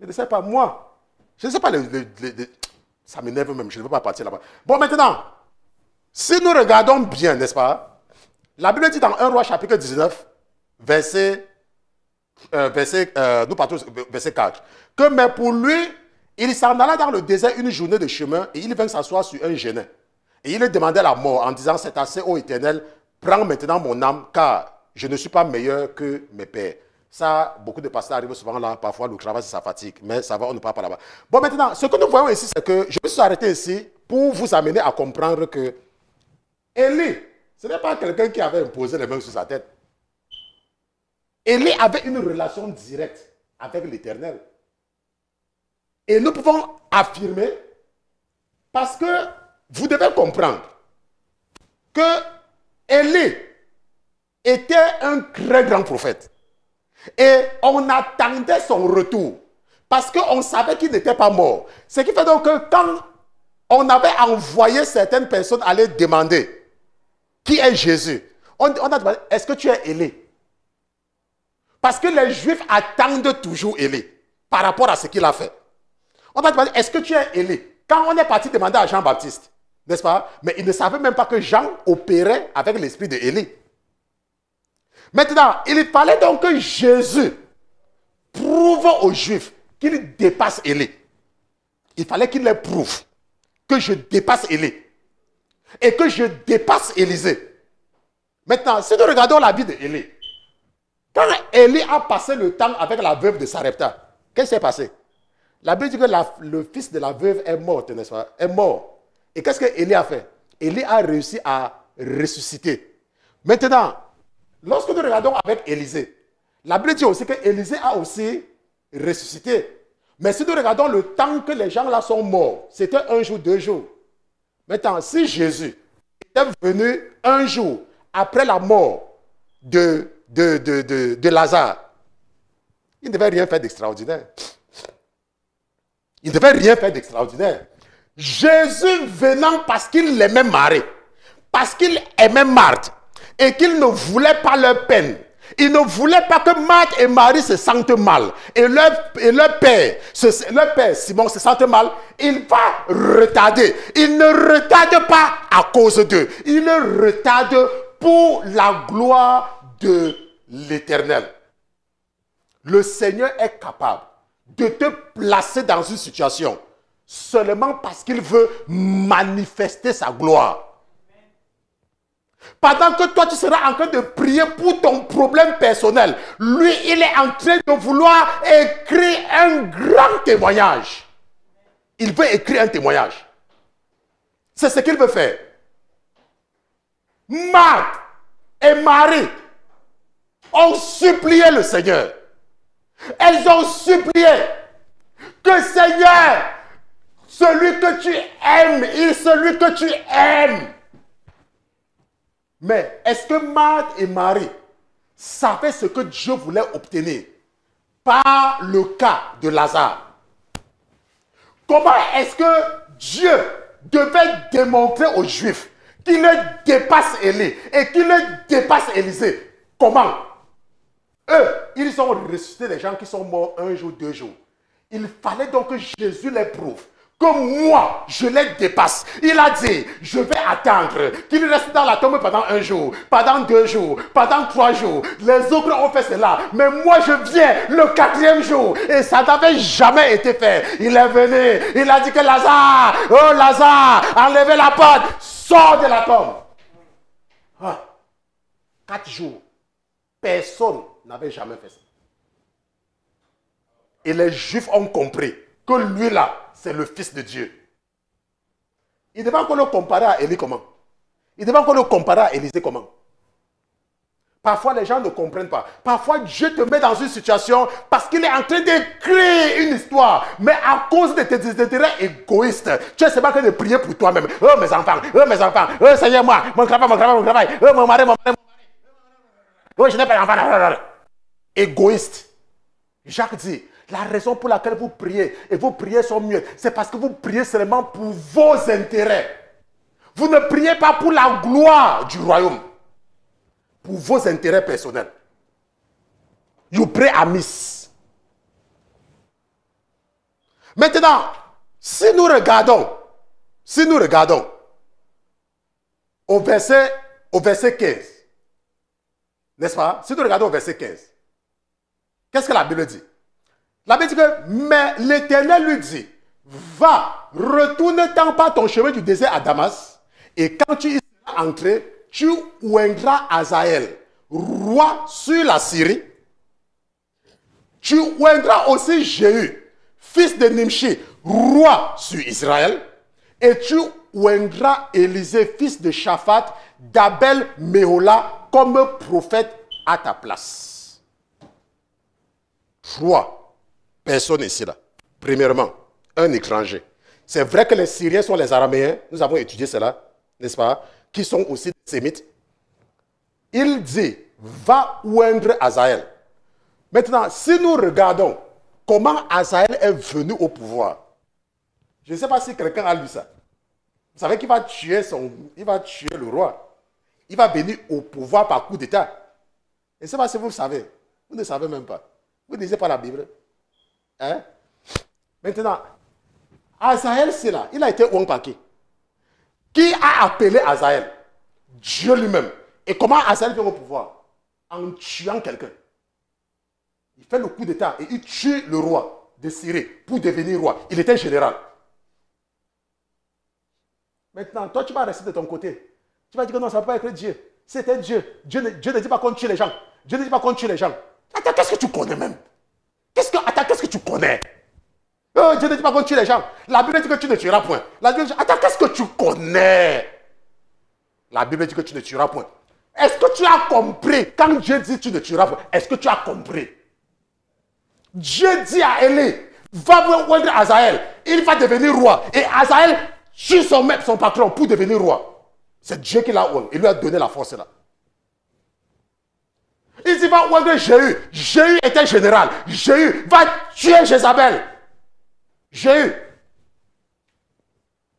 Je ne sais pas, moi. Je ne sais pas, ça m'énerve même, je ne veux pas partir là-bas. Bon, maintenant, si nous regardons bien, n'est-ce pas? La Bible dit dans 1 Roi chapitre 19, verset 4, que mais pour lui, il s'en alla dans le désert une journée de chemin et il vint s'asseoir sur un genet. Et il demandait la mort en disant, c'est assez, ô Éternel, prends maintenant mon âme, car je ne suis pas meilleur que mes pères. Ça, beaucoup de pasteurs arrivent souvent là, parfois le travail, c'est sa fatigue, mais ça va, on ne part pas là-bas. Bon, maintenant, ce que nous voyons ici, c'est que je me suis arrêté ici pour vous amener à comprendre que Élie, ce n'est pas quelqu'un qui avait imposé les mains sur sa tête. Élie avait une relation directe avec l'Éternel. Et nous pouvons affirmer, parce que vous devez comprendre que Élie était un très grand prophète. Et on attendait son retour. Parce qu'on savait qu'il n'était pas mort. Ce qui fait donc que quand on avait envoyé certaines personnes aller demander qui est Jésus, on a demandé, est-ce que tu es Élie? Parce que les Juifs attendent toujours Élie par rapport à ce qu'il a fait. On a demandé, est-ce que tu es Élie? Quand on est parti demander à Jean-Baptiste, n'est-ce pas? Mais il ne savait même pas que Jean opérait avec l'esprit de Élie. Maintenant, il fallait donc que Jésus prouve aux Juifs qu'il dépasse Élie. Il fallait qu'il les prouve que je dépasse Élie et que je dépasse Élisée. Maintenant, si nous regardons la vie d'Élie, quand Élie a passé le temps avec la veuve de Sarepta, qu'est-ce qui s'est passé? La Bible dit que le fils de la veuve est mort, n'est-ce pas? Est mort. Et qu'est-ce que Élie a fait? Élie a réussi à ressusciter. Maintenant, lorsque nous regardons avec Élisée, la Bible dit aussi que Élisée a aussi ressuscité. Mais si nous regardons le temps que les gens là sont morts, c'était 1 jour, 2 jours. Maintenant, si Jésus était venu un jour après la mort de Lazare, il ne devait rien faire d'extraordinaire. Il ne devait rien faire d'extraordinaire. Jésus venant parce qu'il aimait Marie, parce qu'il aimait Marthe, et qu'il ne voulait pas leur peine, Il ne voulait pas que Marthe et Marie se sentent mal. Et leur père, Simon, se sente mal. Il va retarder. Il ne retarde pas à cause d'eux. Il retarde pour la gloire de l'Éternel. Le Seigneur est capable de te placer dans une situation seulement parce qu'il veut manifester sa gloire. Pendant que toi, tu seras en train de prier pour ton problème personnel, lui, il est en train de vouloir écrire un grand témoignage. Il veut écrire un témoignage. C'est ce qu'il veut faire. Marthe et Marie ont supplié le Seigneur. Elles ont supplié que Seigneur, celui que tu aimes. Mais est-ce que Marthe et Marie savaient ce que Dieu voulait obtenir par le cas de Lazare? Comment est-ce que Dieu devait démontrer aux Juifs qu'il dépasse Élie et qu'il dépasse Élisée? Comment? Eux, ils ont ressuscité des gens qui sont morts 1 jour, 2 jours. Il fallait donc que Jésus les prouve que moi, je les dépasse. Il a dit, je vais attendre qu'il reste dans la tombe pendant 1 jour, pendant 2 jours, pendant 3 jours. Les autres ont fait cela. Mais moi, je viens le 4e jour. Et ça n'avait jamais été fait. Il est venu. Il a dit que Lazare, oh Lazare, enlevez la porte, sors de la tombe. 4 jours. Personne n'avait jamais fait ça. Et les Juifs ont compris que lui là, c'est le Fils de Dieu. Il devait encore le comparer à Élie comment? Il devait encore le comparer à Élisée comment? Parfois, les gens ne comprennent pas. Parfois, Dieu te met dans une situation parce qu'il est en train de créer une histoire. Mais à cause de tes intérêts égoïstes, tu es seulement en train de prier pour toi-même. Oh mes enfants, oh Seigneur, moi, mon travail, oh mon mari. Oh, je n'ai pas d'enfant. Égoïste. Jacques dit, la raison pour laquelle vous priez et vos prières sont muettes, c'est parce que vous priez seulement pour vos intérêts. Vous ne priez pas pour la gloire du royaume. Pour vos intérêts personnels. You pray amiss. Maintenant, si nous regardons au verset 15, n'est-ce pas? Si nous regardons au verset 15, qu'est-ce que la Bible dit? La Bible dit que, mais l'Éternel lui dit, va, retourne-t'en par ton chemin du désert à Damas, et quand tu y seras entré, tu oindras Hazaël, roi sur la Syrie. Tu oindras aussi Jéhu, fils de Nimshi, roi sur Israël. Et tu oindras Élisée, fils de Shaphat, d'Abel Méhola, comme prophète à ta place. 3 personnes ici là. Premièrement, un étranger. C'est vrai que les Syriens sont les Araméens. Nous avons étudié cela, n'est-ce pas? Qui sont aussi des Sémites. Il dit, va oindre Hazaël. Maintenant, si nous regardons comment Hazaël est venu au pouvoir, je ne sais pas si quelqu'un a lu ça. Vous savez qu'il va tuer le roi. Il va venir au pouvoir par coup d'État. Je ne sais pas si vous le savez. Vous ne savez même pas. Vous ne lisez pas la Bible. Hein? Maintenant, Hazaël, c'est là. Il a été oint par qui? Qui a appelé Hazaël? Dieu lui-même. Et comment Hazaël vient au pouvoir? En tuant quelqu'un. Il fait le coup d'État et il tue le roi de Syrie pour devenir roi. Il était général. Maintenant, toi, tu vas rester de ton côté. Tu vas dire que non, ça ne peut pas être Dieu. C'était Dieu. Dieu ne dit pas qu'on tue les gens. Dieu ne dit pas qu'on tue les gens. Attends, qu'est-ce que tu connais même? Qu'est-ce que tu connais? Oh, Dieu ne dit pas qu'on tue les gens. La Bible dit que tu ne tueras point. La Bible dit, attends, qu'est-ce que tu connais? La Bible dit que tu ne tueras point. Est-ce que tu as compris? Quand Dieu dit tu ne tueras point, est-ce que tu as compris? Dieu dit à Élie, va oindre Hazaël. Il va devenir roi. Et Hazaël tue son patron pour devenir roi. C'est Dieu qui l'a oint. Il lui a donné la force là. Il dit, va oindre Jéhu. Jéhu était général. Jéhu va tuer Jézabel. Jéhu.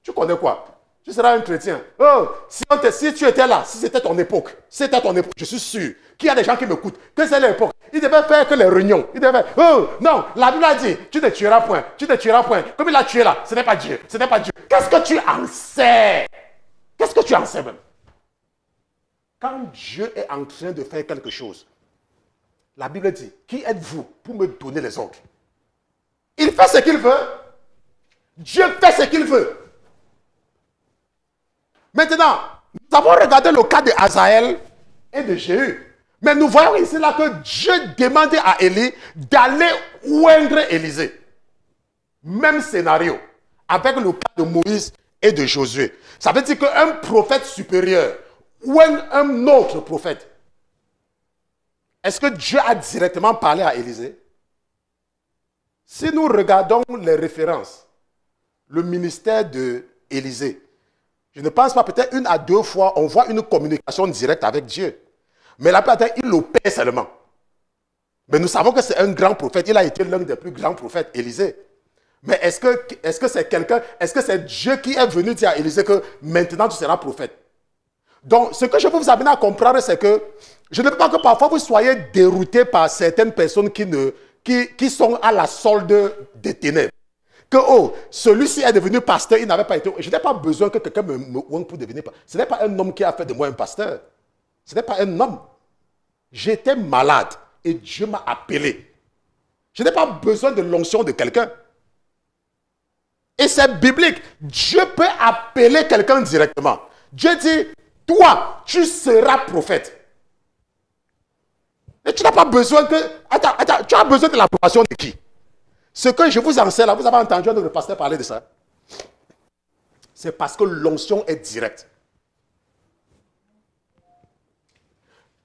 Tu connais quoi? Tu seras un chrétien. Oh, si tu étais là, si c'était ton époque, je suis sûr qu'il y a des gens qui m'écoutent, que c'est l'époque. Ils devaient faire que les réunions. Ils devaient faire, oh, non, la Bible a dit, tu ne tueras point, tu ne tueras point. Comme il a tué là, ce n'est pas Dieu, ce n'est pas Dieu. Qu'est-ce que tu en sais? Qu'est-ce que tu en sais même? Quand Dieu est en train de faire quelque chose, la Bible dit, qui êtes-vous pour me donner les ordres? Il fait ce qu'il veut. Dieu fait ce qu'il veut. Maintenant, nous avons regardé le cas de Hazaël et de Jéhu. Mais nous voyons ici là que Dieu demandait à Élie d'aller oindre Élisée. Même scénario avec le cas de Moïse et de Josué. Ça veut dire qu'un prophète supérieur ou un autre prophète, est-ce que Dieu a directement parlé à Élisée? Si nous regardons les références, le ministère d'Élisée, je ne pense pas, peut-être 1 à 2 fois, on voit une communication directe avec Dieu. Mais la plupart du temps, il l'opère seulement. Mais nous savons que c'est un grand prophète. Il a été l'un des plus grands prophètes, Élisée. Mais est-ce que c'est quelqu'un, est-ce que c'est Dieu qui est venu dire à Élisée que maintenant tu seras prophète? Donc, ce que je veux vous amener à comprendre, c'est que je ne veux pas que parfois vous soyez déroutés par certaines personnes qui sont à la solde des ténèbres. Que, oh, celui-ci est devenu pasteur, il n'avait pas été... Je n'ai pas besoin que quelqu'un me oigne pour devenir pasteur. Ce n'est pas un homme qui a fait de moi un pasteur. Ce n'est pas un homme. J'étais malade et Dieu m'a appelé. Je n'ai pas besoin de l'onction de quelqu'un. Et c'est biblique. Dieu peut appeler quelqu'un directement. Dieu dit, toi, tu seras prophète. Et tu n'as pas besoin que... Attends, tu as besoin de l'approbation de qui? Ce que je vous enseigne là, vous avez entendu le pasteur parler de ça? C'est parce que l'onction est directe.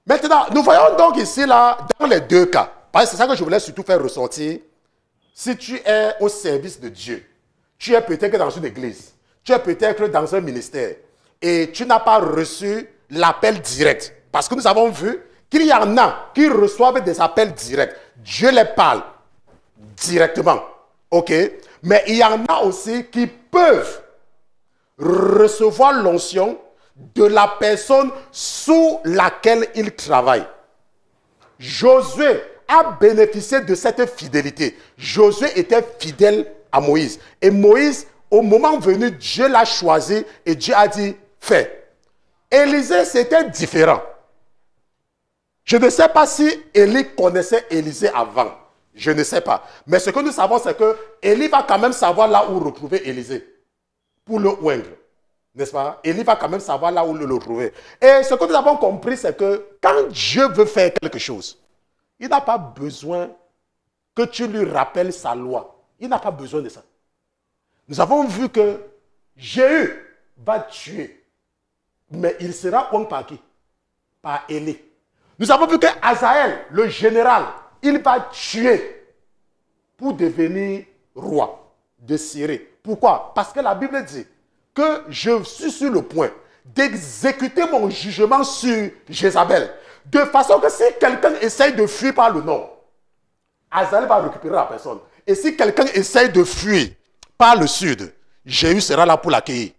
Maintenant, nous voyons donc ici là, dans les deux cas, parce que c'est ça que je voulais surtout faire ressortir. Si tu es au service de Dieu, tu es peut-être dans une église, tu es peut-être dans un ministère, et tu n'as pas reçu l'appel direct. Parce que nous avons vu qu'il y en a qui reçoivent des appels directs. Dieu les parle directement. OK? Mais il y en a aussi qui peuvent recevoir l'onction de la personne sous laquelle ils travaillent. Josué a bénéficié de cette fidélité. Josué était fidèle à Moïse. Et Moïse, au moment venu, Dieu l'a choisi et Dieu a dit, fais. Élisée, c'était différent. Je ne sais pas si Élie connaissait Élisée avant. Je ne sais pas. Mais ce que nous savons, c'est que Élie va quand même savoir là où retrouver Élisée pour le oindre. N'est-ce pas? Élie va quand même savoir là où le trouver. Et ce que nous avons compris, c'est que quand Dieu veut faire quelque chose, il n'a pas besoin que tu lui rappelles sa loi. Il n'a pas besoin de ça. Nous avons vu que Jéhu va tuer. Mais il sera oint par qui? Par Élie. Nous avons vu que Hazaël, le général, il va tuer pour devenir roi de Syrie. Pourquoi? Parce que la Bible dit que je suis sur le point d'exécuter mon jugement sur Jézabel. De façon que si quelqu'un essaye de fuir par le nord, Hazaël va récupérer la personne. Et si quelqu'un essaye de fuir par le sud, Jéhu sera là pour l'accueillir.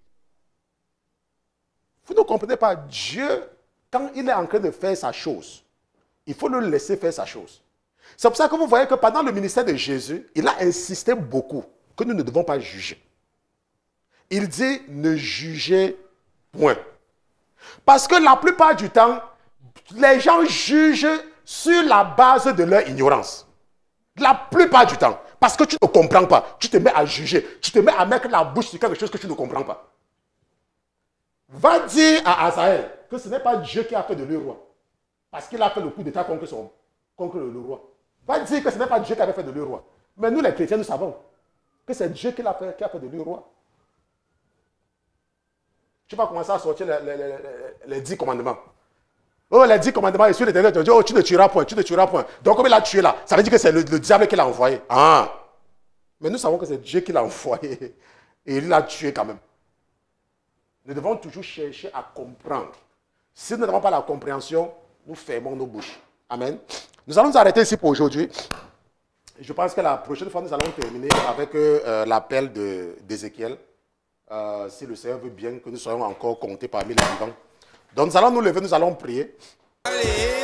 Vous ne comprenez pas, Dieu, quand il est en train de faire sa chose, il faut le laisser faire sa chose. C'est pour ça que vous voyez que pendant le ministère de Jésus, il a insisté beaucoup que nous ne devons pas juger. Il dit ne jugez point. Parce que la plupart du temps, les gens jugent sur la base de leur ignorance. La plupart du temps. Parce que tu ne comprends pas. Tu te mets à juger. Tu te mets à mettre la bouche sur quelque chose que tu ne comprends pas. Va dire à Hazaël que ce n'est pas Dieu qui a fait de lui roi. Parce qu'il a fait le coup d'état contre le roi. Va dire que ce n'est pas Dieu qui avait fait de lui roi. Mais nous les chrétiens, nous savons que c'est Dieu qui a fait de lui roi. Tu vas commencer à sortir les 10 commandements. Oh, les 10 commandements, et sur l'Éternel te dit, oh, tu ne tueras point, tu ne tueras point. Donc, comme il a tué là, ça veut dire que c'est le diable qui l'a envoyé. Ah! Mais nous savons que c'est Dieu qui l'a envoyé. Et il l'a tué quand même. Nous devons toujours chercher à comprendre. Si nous n'avons pas la compréhension, nous fermons nos bouches. Amen. Nous allons nous arrêter ici pour aujourd'hui. Je pense que la prochaine fois, nous allons terminer avec l'appel d'Ézéchiel. si le Seigneur veut bien que nous soyons encore comptés parmi les vivants. Donc nous allons nous lever, nous allons prier. Allez.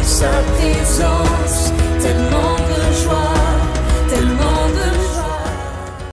Sa présence.